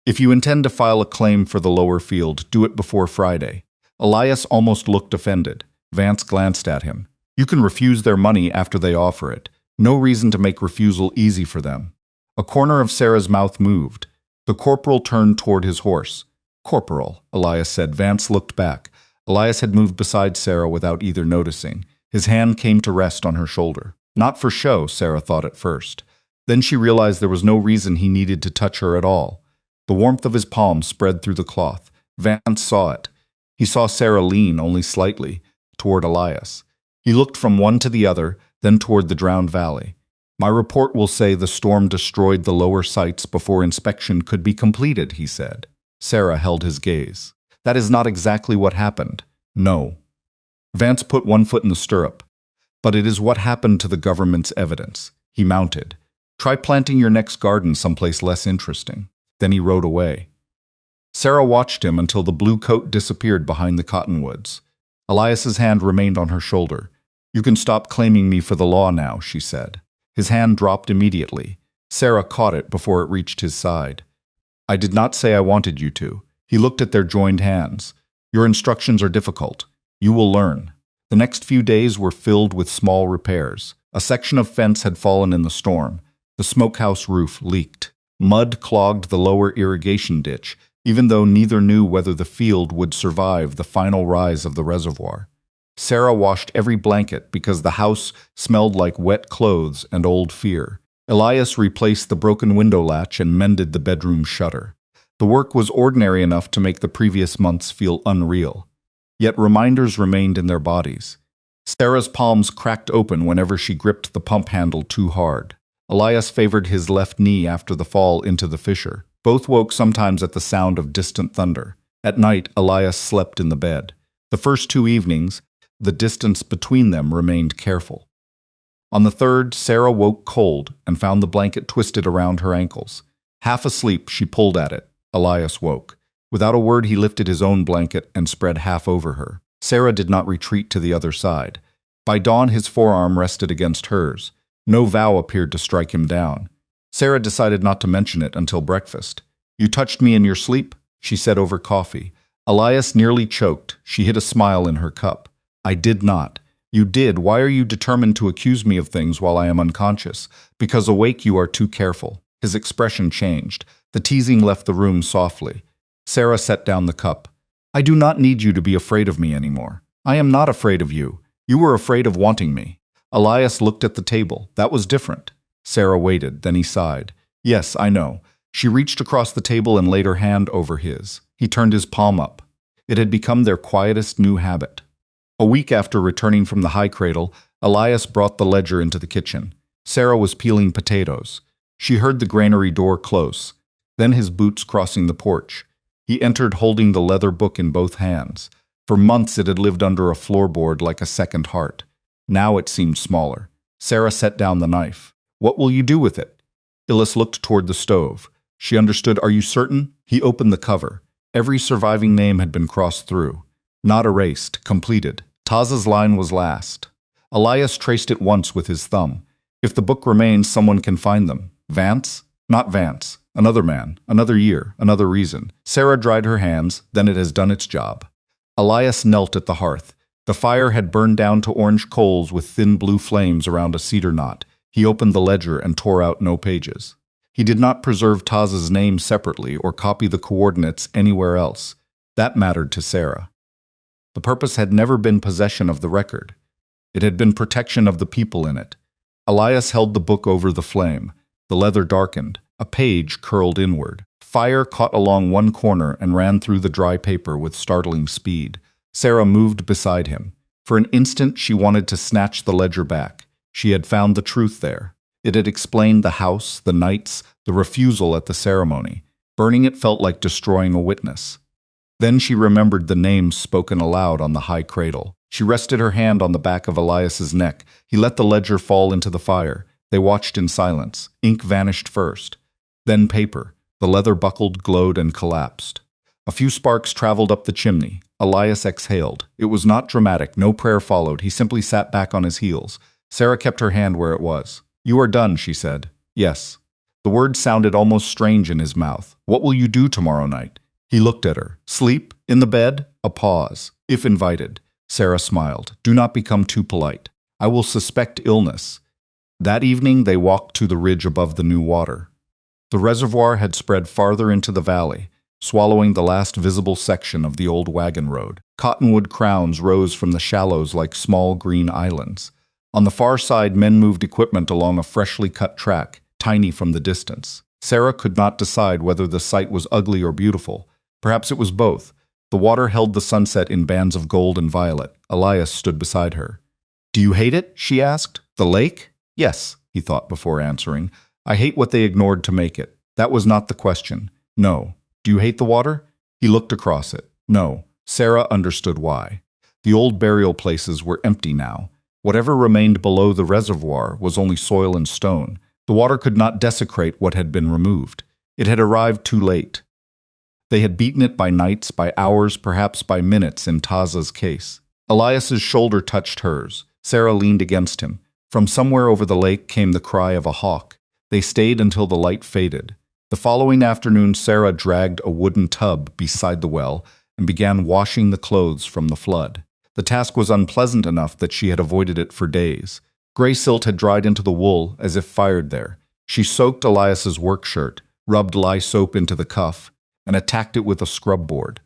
If you intend to file a claim for the lower field, do it before Friday. Elias almost looked offended. Vance glanced at him. You can refuse their money after they offer it. No reason to make refusal easy for them. A corner of Sarah's mouth moved. The corporal turned toward his horse. Corporal, Elias said. Vance looked back. Elias had moved beside Sarah without either noticing. His hand came to rest on her shoulder. Not for show, Sarah thought at first. Then she realized there was no reason he needed to touch her at all. The warmth of his palm spread through the cloth. Vance saw it. He saw Sarah lean, only slightly, toward Elias. He looked from one to the other, then toward the drowned valley. My report will say the storm destroyed the lower sites before inspection could be completed, he said. Sarah held his gaze. That is not exactly what happened. No. Vance put one foot in the stirrup. But it is what happened to the government's evidence. He mounted. Try planting your next garden someplace less interesting. Then he rode away. Sarah watched him until the blue coat disappeared behind the cottonwoods. Elias's hand remained on her shoulder. You can stop claiming me for the law now, she said. His hand dropped immediately. Sarah caught it before it reached his side. I did not say I wanted you to. He looked at their joined hands. Your instructions are difficult. You will learn. The next few days were filled with small repairs. A section of fence had fallen in the storm. The smokehouse roof leaked. Mud clogged the lower irrigation ditch, even though neither knew whether the field would survive the final rise of the reservoir. Sarah washed every blanket because the house smelled like wet clothes and old fear. Elias replaced the broken window latch and mended the bedroom shutter. The work was ordinary enough to make the previous months feel unreal. Yet reminders remained in their bodies. Sarah's palms cracked open whenever she gripped the pump handle too hard. Elias favored his left knee after the fall into the fissure. Both woke sometimes at the sound of distant thunder. At night, Elias slept in the bed. The first 2 evenings, the distance between them remained careful. On the third, Sarah woke cold and found the blanket twisted around her ankles. Half asleep, she pulled at it. Elias woke. Without a word, he lifted his own blanket and spread half over her. Sarah did not retreat to the other side. By dawn, his forearm rested against hers. No vow appeared to strike him down. Sarah decided not to mention it until breakfast. You touched me in your sleep, she said over coffee. Elias nearly choked. She hid a smile in her cup. I did not. You did. Why are you determined to accuse me of things while I am unconscious? Because awake you are too careful. His expression changed. The teasing left the room softly. Sarah set down the cup. I do not need you to be afraid of me anymore. I am not afraid of you. You were afraid of wanting me. Elias looked at the table. That was different. Sarah waited, then he sighed. Yes, I know. She reached across the table and laid her hand over his. He turned his palm up. It had become their quietest new habit. A week after returning from the high cradle, Elias brought the ledger into the kitchen. Sarah was peeling potatoes. She heard the granary door close, then his boots crossing the porch. He entered holding the leather book in both hands. For months it had lived under a floorboard like a second heart. Now it seemed smaller. Sarah set down the knife. What will you do with it? Elias looked toward the stove. She understood. Are you certain? He opened the cover. Every surviving name had been crossed through. Not erased, completed. Taza's line was last. Elias traced it once with his thumb. If the book remains, someone can find them. Vance? Not Vance. Another man. Another year. Another reason. Sarah dried her hands. Then it has done its job. Elias knelt at the hearth. The fire had burned down to orange coals with thin blue flames around a cedar knot. He opened the ledger and tore out no pages. He did not preserve Taza's name separately or copy the coordinates anywhere else. That mattered to Sarah. The purpose had never been possession of the record. It had been protection of the people in it. Elias held the book over the flame. The leather darkened. A page curled inward. Fire caught along one corner and ran through the dry paper with startling speed. Sarah moved beside him. For an instant, she wanted to snatch the ledger back. She had found the truth there. It had explained the house, the nights, the refusal at the ceremony. Burning it felt like destroying a witness. Then she remembered the names spoken aloud on the high cradle. She rested her hand on the back of Elias's neck. He let the ledger fall into the fire. They watched in silence. Ink vanished first. Then paper. The leather buckled, glowed, and collapsed. A few sparks traveled up the chimney. Elias exhaled. It was not dramatic. No prayer followed. He simply sat back on his heels. Sarah kept her hand where it was. "You are done," she said. "Yes." The word sounded almost strange in his mouth. "What will you do tomorrow night?" He looked at her. "Sleep? In the bed?" A pause. "If invited." Sarah smiled. "Do not become too polite. I will suspect illness." That evening they walked to the ridge above the new water. The reservoir had spread farther into the valley, swallowing the last visible section of the old wagon road. Cottonwood crowns rose from the shallows like small green islands. On the far side, men moved equipment along a freshly cut track, tiny from the distance. Sarah could not decide whether the sight was ugly or beautiful. Perhaps it was both. The water held the sunset in bands of gold and violet. Elias stood beside her. "Do you hate it?" she asked. "The lake?" "Yes," he thought before answering. "I hate what they ignored to make it." That was not the question. "No." "Do you hate the water?" He looked across it. "No." Sarah understood why. The old burial places were empty now. Whatever remained below the reservoir was only soil and stone. The water could not desecrate what had been removed. It had arrived too late. They had beaten it by nights, by hours, perhaps by minutes in Taza's case. Elias's shoulder touched hers. Sarah leaned against him. From somewhere over the lake came the cry of a hawk. They stayed until the light faded. The following afternoon, Sarah dragged a wooden tub beside the well and began washing the clothes from the flood. The task was unpleasant enough that she had avoided it for days. Gray silt had dried into the wool as if fired there. She soaked Elias's work shirt, rubbed lye soap into the cuff, and attacked it with a scrub board.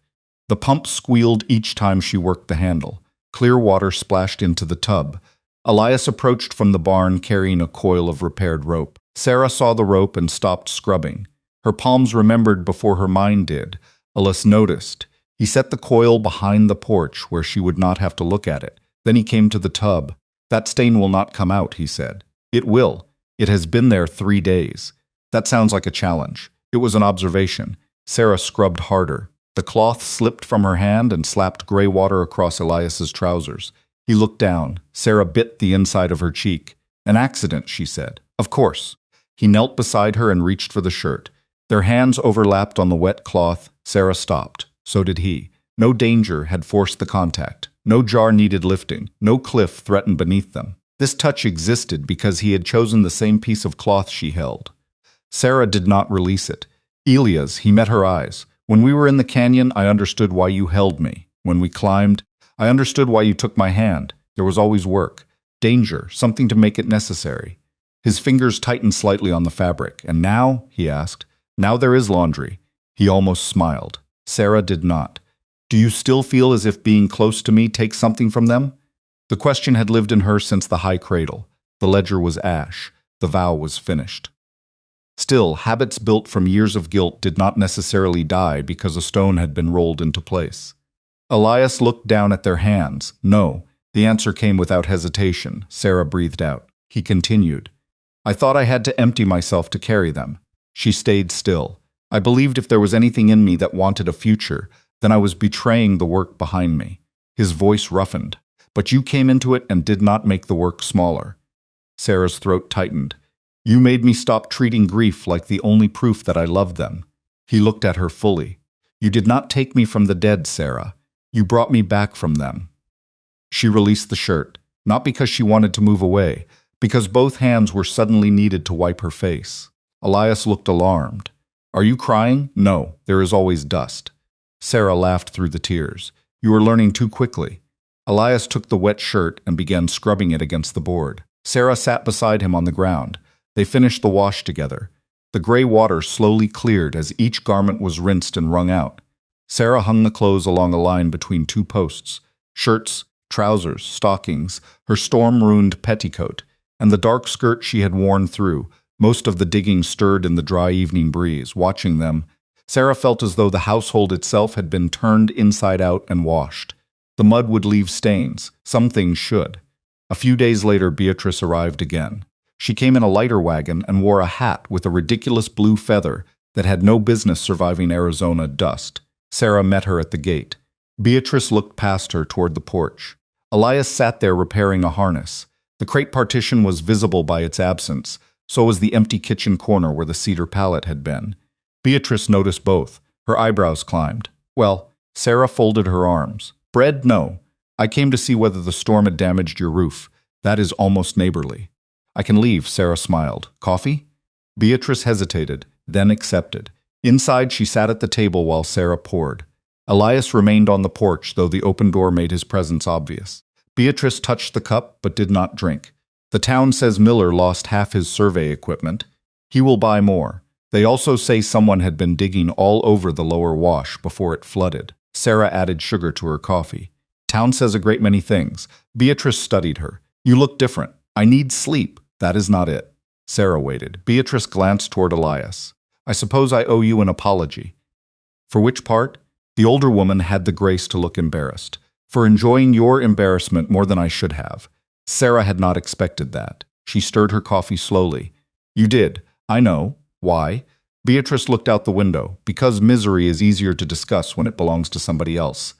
The pump squealed each time she worked the handle. Clear water splashed into the tub. Elias approached from the barn carrying a coil of repaired rope. Sarah saw the rope and stopped scrubbing. Her palms remembered before her mind did. Elias noticed. He set the coil behind the porch where she would not have to look at it. Then he came to the tub. "That stain will not come out," he said. "It will. It has been there 3 days." That sounds like a challenge. It was an observation. Sarah scrubbed harder. The cloth slipped from her hand and slapped gray water across Elias's trousers. He looked down. Sarah bit the inside of her cheek. "An accident," she said. "Of course." He knelt beside her and reached for the shirt. Their hands overlapped on the wet cloth. Sarah stopped. So did he. No danger had forced the contact. No jar needed lifting. No cliff threatened beneath them. This touch existed because he had chosen the same piece of cloth she held. Sarah did not release it. "Elias," he met her eyes. "When we were in the canyon, I understood why you held me. When we climbed, I understood why you took my hand. There was always work. Danger, something to make it necessary." His fingers tightened slightly on the fabric. "And now?" he asked. "Now there is laundry." He almost smiled. Sarah did not. "Do you still feel as if being close to me takes something from them?" The question had lived in her since the high cradle. The ledger was ash. The vow was finished. Still, habits built from years of guilt did not necessarily die because a stone had been rolled into place. Elias looked down at their hands. "No." The answer came without hesitation. Sarah breathed out. He continued. "I thought I had to empty myself to carry them." She stayed still. "I believed if there was anything in me that wanted a future, then I was betraying the work behind me." His voice roughened. "But you came into it and did not make the work smaller." Sarah's throat tightened. "You made me stop treating grief like the only proof that I loved them." He looked at her fully. "You did not take me from the dead, Sarah. You brought me back from them." She released the shirt, not because she wanted to move away, because both hands were suddenly needed to wipe her face. Elias looked alarmed. "Are you crying?" "No, there is always dust." Sarah laughed through the tears. "You are learning too quickly." Elias took the wet shirt and began scrubbing it against the board. Sarah sat beside him on the ground. They finished the wash together. The gray water slowly cleared as each garment was rinsed and wrung out. Sarah hung the clothes along a line between 2 posts. Shirts, trousers, stockings, her storm-ruined petticoat, and the dark skirt she had worn through, Most of the digging stirred in the dry evening breeze. Watching them, Sarah felt as though the household itself had been turned inside out and washed. The mud would leave stains. Some things should. A few days later, Beatrice arrived again. She came in a lighter wagon and wore a hat with a ridiculous blue feather that had no business surviving Arizona dust. Sarah met her at the gate. Beatrice looked past her toward the porch. Elias sat there repairing a harness. The crate partition was visible by its absence, so was the empty kitchen corner where the cedar pallet had been. Beatrice noticed both. Her eyebrows climbed. Well, Sarah folded her arms. Bread? No. I came to see whether the storm had damaged your roof. That is almost neighborly. I can leave, Sarah smiled. Coffee? Beatrice hesitated, then accepted. Inside, she sat at the table while Sarah poured. Elias remained on the porch, though the open door made his presence obvious. Beatrice touched the cup, but did not drink. The town says Miller lost half his survey equipment. He will buy more. They also say someone had been digging all over the lower wash before it flooded. Sarah added sugar to her coffee. Town says a great many things. Beatrice studied her. You look different. I need sleep. That is not it. Sarah waited. Beatrice glanced toward Elias. I suppose I owe you an apology. For which part? The older woman had the grace to look embarrassed. For enjoying your embarrassment more than I should have. Sarah had not expected that. She stirred her coffee slowly. You did. I know. Why? Beatrice looked out the window. Because misery is easier to discuss when it belongs to somebody else.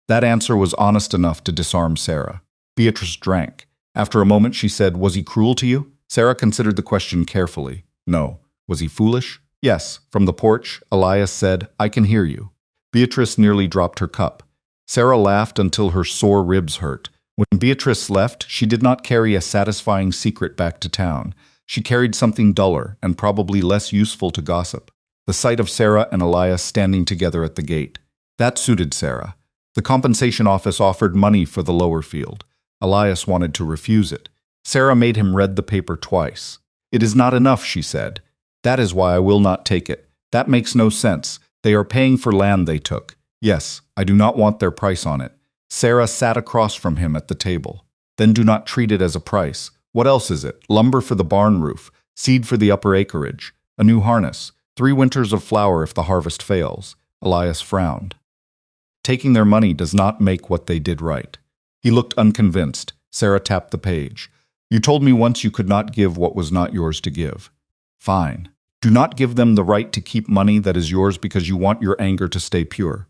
That answer was honest enough to disarm Sarah. Beatrice drank. After a moment she said, Was he cruel to you? Sarah considered the question carefully. No. Was he foolish? Yes. From the porch, Elias said, I can hear you. Beatrice nearly dropped her cup. Sarah laughed until her sore ribs hurt. When Beatrice left, she did not carry a satisfying secret back to town. She carried something duller and probably less useful to gossip. The sight of Sarah and Elias standing together at the gate. That suited Sarah. The compensation office offered money for the lower field. Elias wanted to refuse it. Sarah made him read the paper twice. It is not enough, she said. That is why I will not take it. That makes no sense. They are paying for land they took. Yes, I do not want their price on it. Sarah sat across from him at the table. Then do not treat it as a price. What else is it? Lumber for the barn roof, seed for the upper acreage, a new harness, 3 winters of flour if the harvest fails. Elias frowned. Taking their money does not make what they did right. He looked unconvinced. Sarah tapped the page. You told me once you could not give what was not yours to give. Fine. Do not give them the right to keep money that is yours because you want your anger to stay pure.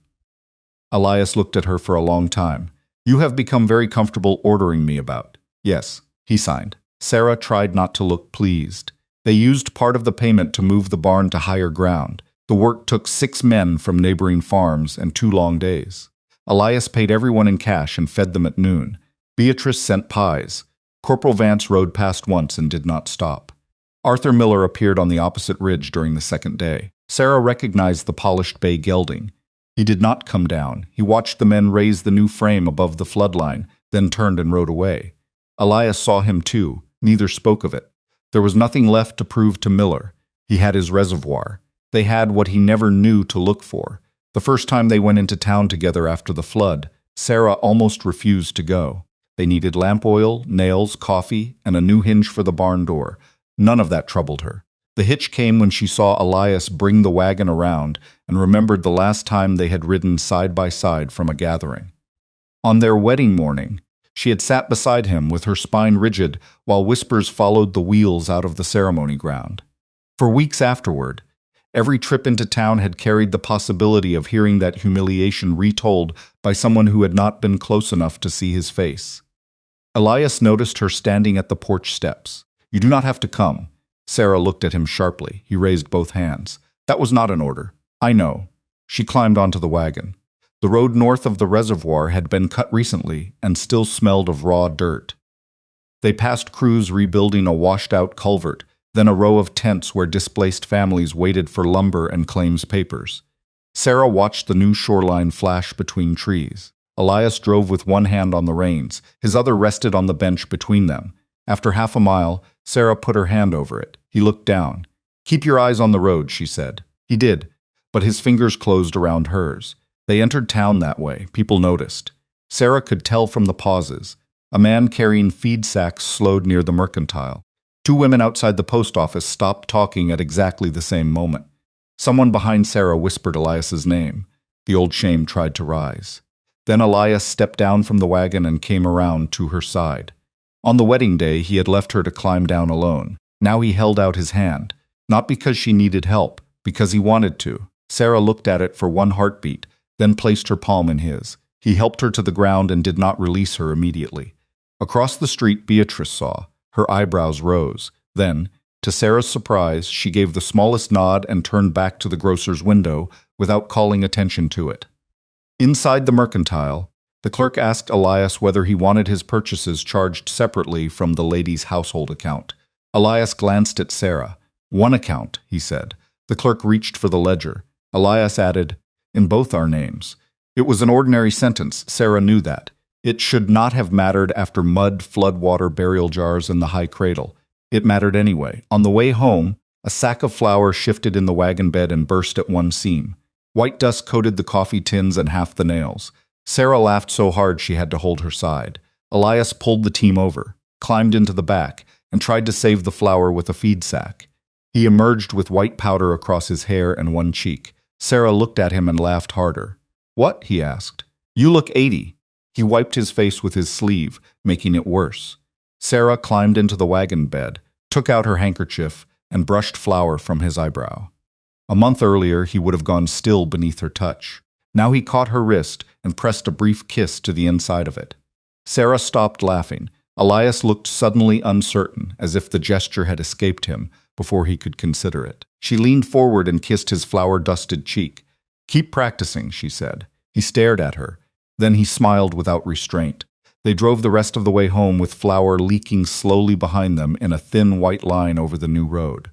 Elias looked at her for a long time. You have become very comfortable ordering me about. Yes, he signed. Sarah tried not to look pleased. They used part of the payment to move the barn to higher ground. The work took 6 men from neighboring farms and 2 long days. Elias paid everyone in cash and fed them at noon. Beatrice sent pies. Corporal Vance rode past once and did not stop. Arthur Miller appeared on the opposite ridge during the second day. Sarah recognized the polished bay gelding. He did not come down. He watched the men raise the new frame above the floodline, then turned and rode away. Elias saw him too. Neither spoke of it. There was nothing left to prove to Miller. He had his reservoir. They had what he never knew to look for. The first time they went into town together after the flood, Sarah almost refused to go. They needed lamp oil, nails, coffee, and a new hinge for the barn door. None of that troubled her. The hitch came when she saw Elias bring the wagon around and remembered the last time they had ridden side by side from a gathering. On their wedding morning, she had sat beside him with her spine rigid while whispers followed the wheels out of the ceremony ground. For weeks afterward, every trip into town had carried the possibility of hearing that humiliation retold by someone who had not been close enough to see his face. Elias noticed her standing at the porch steps. You do not have to come. Sarah looked at him sharply. He raised both hands. That was not an order. I know. She climbed onto the wagon. The road north of the reservoir had been cut recently and still smelled of raw dirt. They passed crews rebuilding a washed-out culvert, then a row of tents where displaced families waited for lumber and claims papers. Sarah watched the new shoreline flash between trees. Elias drove with one hand on the reins. His other rested on the bench between them. After half a mile, Sarah put her hand over it. He looked down. Keep your eyes on the road, she said. He did, but his fingers closed around hers. They entered town that way. People noticed. Sarah could tell from the pauses. A man carrying feed sacks slowed near the mercantile. Two women outside the post office stopped talking at exactly the same moment. Someone behind Sarah whispered Elias's name. The old shame tried to rise. Then Elias stepped down from the wagon and came around to her side. On the wedding day, he had left her to climb down alone. Now he held out his hand, not because she needed help, because he wanted to. Sarah looked at it for one heartbeat, then placed her palm in his. He helped her to the ground and did not release her immediately. Across the street, Beatrice saw. Her eyebrows rose. Then, to Sarah's surprise, she gave the smallest nod and turned back to the grocer's window without calling attention to it. Inside the mercantile, the clerk asked Elias whether he wanted his purchases charged separately from the lady's household account. Elias glanced at Sarah. "One account," he said. The clerk reached for the ledger. Elias added, "In both our names." It was an ordinary sentence. Sarah knew that. It should not have mattered after mud, floodwater, burial jars, and the high cradle. It mattered anyway. On the way home, a sack of flour shifted in the wagon bed and burst at one seam. White dust coated the coffee tins and half the nails. Sarah laughed so hard she had to hold her side. Elias pulled the team over, climbed into the back, and tried to save the flour with a feed sack. He emerged with white powder across his hair and one cheek. Sarah looked at him and laughed harder. "What?" he asked. "You look 80. He wiped his face with his sleeve, making it worse. Sarah climbed into the wagon bed, took out her handkerchief, and brushed flour from his eyebrow. A month earlier, he would have gone still beneath her touch. Now he caught her wrist and pressed a brief kiss to the inside of it. Sarah stopped laughing. Elias looked suddenly uncertain, as if the gesture had escaped him before he could consider it. She leaned forward and kissed his flour-dusted cheek. "Keep practicing," she said. He stared at her. Then he smiled without restraint. They drove the rest of the way home with flour leaking slowly behind them in a thin white line over the new road.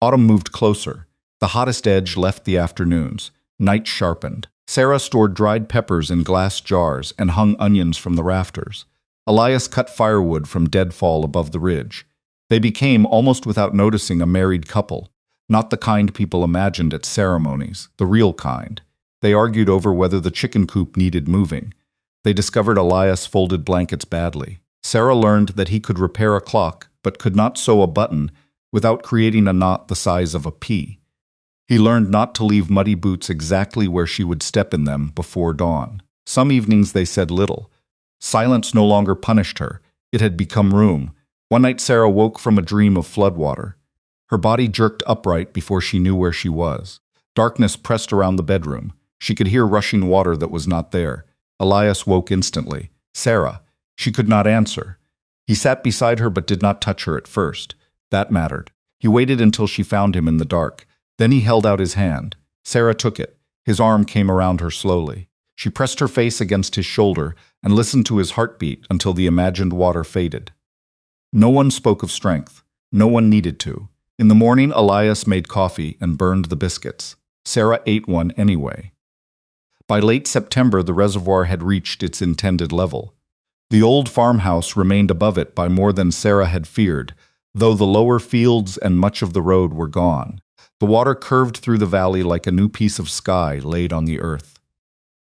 Autumn moved closer. The hottest edge left the afternoons. Night sharpened. Sarah stored dried peppers in glass jars and hung onions from the rafters. Elias cut firewood from deadfall above the ridge. They became, almost without noticing, a married couple. Not the kind people imagined at ceremonies, the real kind. They argued over whether the chicken coop needed moving. They discovered Elias folded blankets badly. Sarah learned that he could repair a clock, but could not sew a button without creating a knot the size of a pea. He learned not to leave muddy boots exactly where she would step in them before dawn. Some evenings they said little. Silence no longer punished her. It had become room. One night Sarah woke from a dream of floodwater. Her body jerked upright before she knew where she was. Darkness pressed around the bedroom. She could hear rushing water that was not there. Elias woke instantly. "Sarah." She could not answer. He sat beside her but did not touch her at first. That mattered. He waited until she found him in the dark. Then he held out his hand. Sarah took it. His arm came around her slowly. She pressed her face against his shoulder and listened to his heartbeat until the imagined water faded. No one spoke of strength. No one needed to. In the morning, Elias made coffee and burned the biscuits. Sarah ate one anyway. By late September, the reservoir had reached its intended level. The old farmhouse remained above it by more than Sarah had feared, though the lower fields and much of the road were gone. The water curved through the valley like a new piece of sky laid on the earth.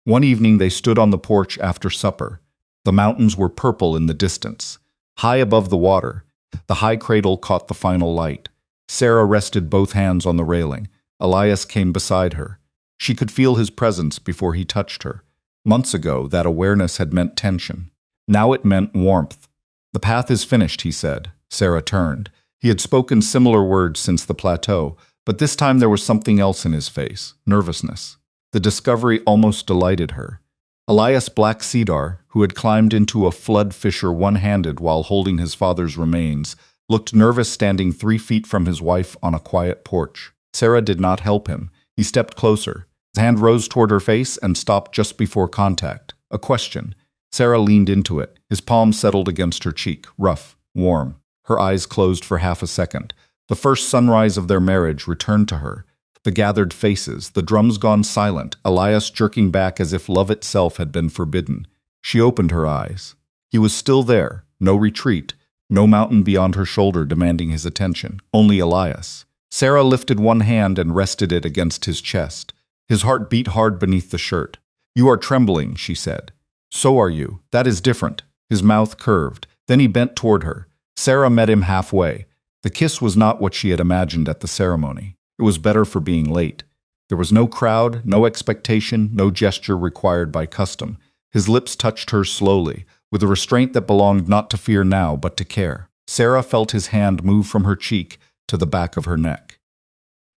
One evening they stood on the porch after supper. The mountains were purple in the distance. High above the water, the high cradle caught the final light. Sarah rested both hands on the railing. Elias came beside her. She could feel his presence before he touched her. Months ago, that awareness had meant tension. Now it meant warmth. "The path is finished," he said. Sarah turned. He had spoken similar words since the plateau, but this time there was something else in his face, nervousness. The discovery almost delighted her. Elias Black Cedar, who had climbed into a flood fissure one-handed while holding his father's remains, looked nervous standing 3 feet from his wife on a quiet porch. Sarah did not help him. He stepped closer. His hand rose toward her face and stopped just before contact. A question. Sarah leaned into it. His palm settled against her cheek, rough, warm. Her eyes closed for half a second. The first sunrise of their marriage returned to her. The gathered faces, the drums gone silent, Elias jerking back as if love itself had been forbidden. She opened her eyes. He was still there, no retreat, no mountain beyond her shoulder demanding his attention, only Elias. Sarah lifted one hand and rested it against his chest. His heart beat hard beneath the shirt. "You are trembling," she said. "So are you. That is different." His mouth curved. Then he bent toward her. Sarah met him halfway. The kiss was not what she had imagined at the ceremony. It was better for being late. There was no crowd, no expectation, no gesture required by custom. His lips touched hers slowly, with a restraint that belonged not to fear now, but to care. Sarah felt his hand move from her cheek to the back of her neck.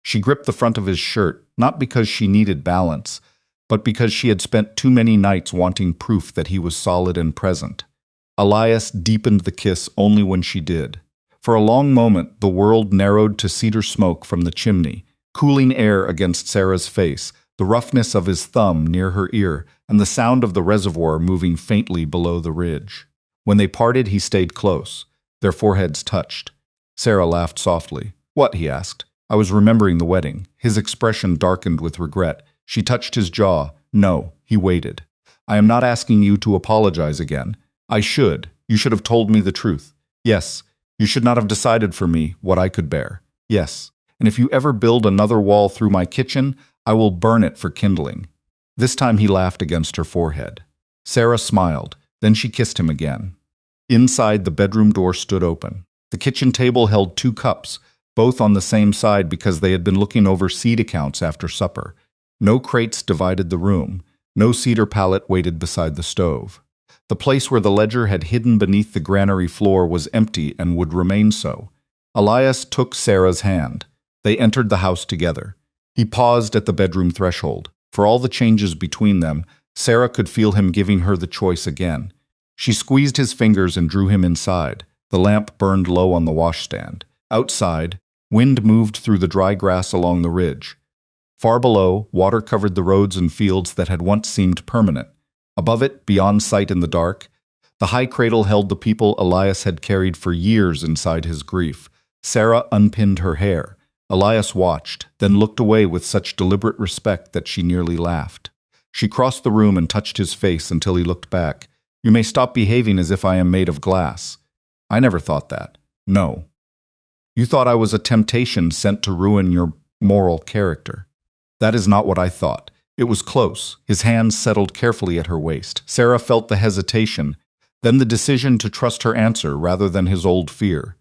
She gripped the front of his shirt, not because she needed balance, but because she had spent too many nights wanting proof that he was solid and present. Elias deepened the kiss only when she did. For a long moment, the world narrowed to cedar smoke from the chimney, cooling air against Sarah's face, the roughness of his thumb near her ear, and the sound of the reservoir moving faintly below the ridge. When they parted, he stayed close. Their foreheads touched. Sarah laughed softly. "What?" he asked. "I was remembering the wedding." His expression darkened with regret. She touched his jaw. "No." He waited. "I am not asking you to apologize again. I should. You should have told me the truth. Yes. You should not have decided for me what I could bear. Yes. And if you ever build another wall through my kitchen, I will burn it for kindling." This time he laughed against her forehead. Sarah smiled. Then she kissed him again. Inside, the bedroom door stood open. The kitchen table held 2 cups, both on the same side because they had been looking over seed accounts after supper. No crates divided the room. No cedar pallet waited beside the stove. The place where the ledger had hidden beneath the granary floor was empty and would remain so. Elias took Sarah's hand. They entered the house together. He paused at the bedroom threshold. For all the changes between them, Sarah could feel him giving her the choice again. She squeezed his fingers and drew him inside. The lamp burned low on the washstand. Outside, wind moved through the dry grass along the ridge. Far below, water covered the roads and fields that had once seemed permanent. Above it, beyond sight in the dark, the high cradle held the people Elias had carried for years inside his grief. Sarah unpinned her hair. Elias watched, then looked away with such deliberate respect that she nearly laughed. She crossed the room and touched his face until he looked back. "You may stop behaving as if I am made of glass." "I never thought that." "No. You thought I was a temptation sent to ruin your moral character." "That is not what I thought." It was close. His hands settled carefully at her waist. Sarah felt the hesitation, then the decision to trust her answer rather than his old fear.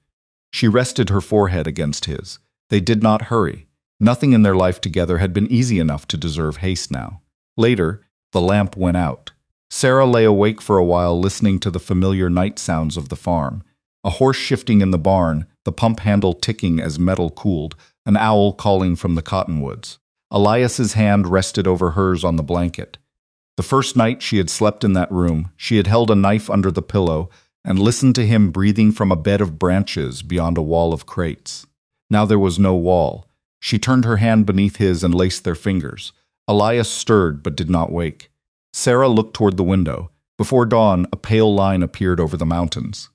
She rested her forehead against his. They did not hurry. Nothing in their life together had been easy enough to deserve haste now. Later, the lamp went out. Sarah lay awake for a while listening to the familiar night sounds of the farm. A horse shifting in the barn, the pump handle ticking as metal cooled, an owl calling from the cottonwoods. Elias's hand rested over hers on the blanket. The first night she had slept in that room, she had held a knife under the pillow and listened to him breathing from a bed of branches beyond a wall of crates. Now there was no wall. She turned her hand beneath his and laced their fingers. Elias stirred but did not wake. Sarah looked toward the window. Before dawn, a pale line appeared over the mountains.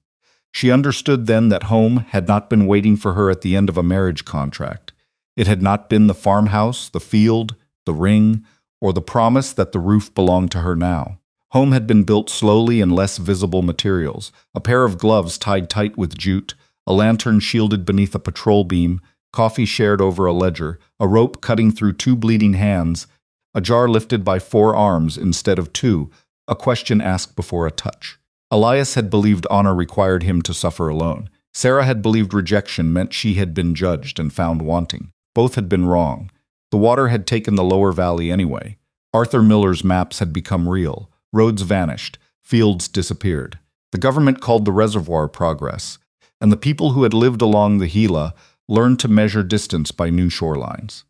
She understood then that home had not been waiting for her at the end of a marriage contract. It had not been the farmhouse, the field, the ring, or the promise that the roof belonged to her now. Home had been built slowly in less visible materials, a pair of gloves tied tight with jute, a lantern shielded beneath a patrol beam, coffee shared over a ledger, a rope cutting through 2 bleeding hands, a jar lifted by 4 arms instead of 2, a question asked before a touch. Elias had believed honor required him to suffer alone. Sarah had believed rejection meant she had been judged and found wanting. Both had been wrong. The water had taken the lower valley anyway. Arthur Miller's maps had become real. Roads vanished. Fields disappeared. The government called the reservoir progress, and the people who had lived along the Gila learned to measure distance by new shorelines.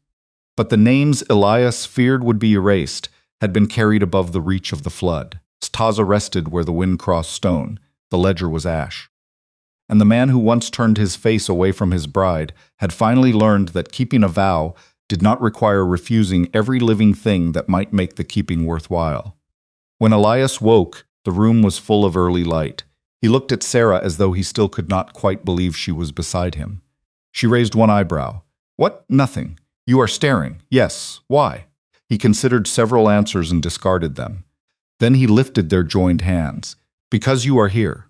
But the names Elias feared would be erased had been carried above the reach of the flood. Taza rested where the wind crossed stone. The ledger was ash. And the man who once turned his face away from his bride had finally learned that keeping a vow did not require refusing every living thing that might make the keeping worthwhile. When Elias woke, the room was full of early light. He looked at Sarah as though he still could not quite believe she was beside him. She raised one eyebrow. "What? Nothing. You are staring." "Yes. Why?" He considered several answers and discarded them. Then he lifted their joined hands. "Because you are here."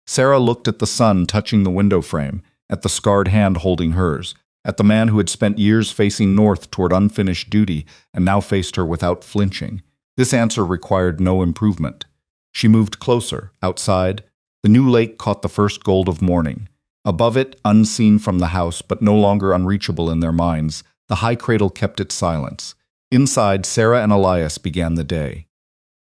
Sarah looked at the sun touching the window frame, at the scarred hand holding hers, at the man who had spent years facing north toward unfinished duty and now faced her without flinching. This answer required no improvement. She moved closer. Outside, the new lake caught the first gold of morning. Above it, unseen from the house but no longer unreachable in their minds, the high cradle kept its silence. Inside, Sarah and Elias began the day.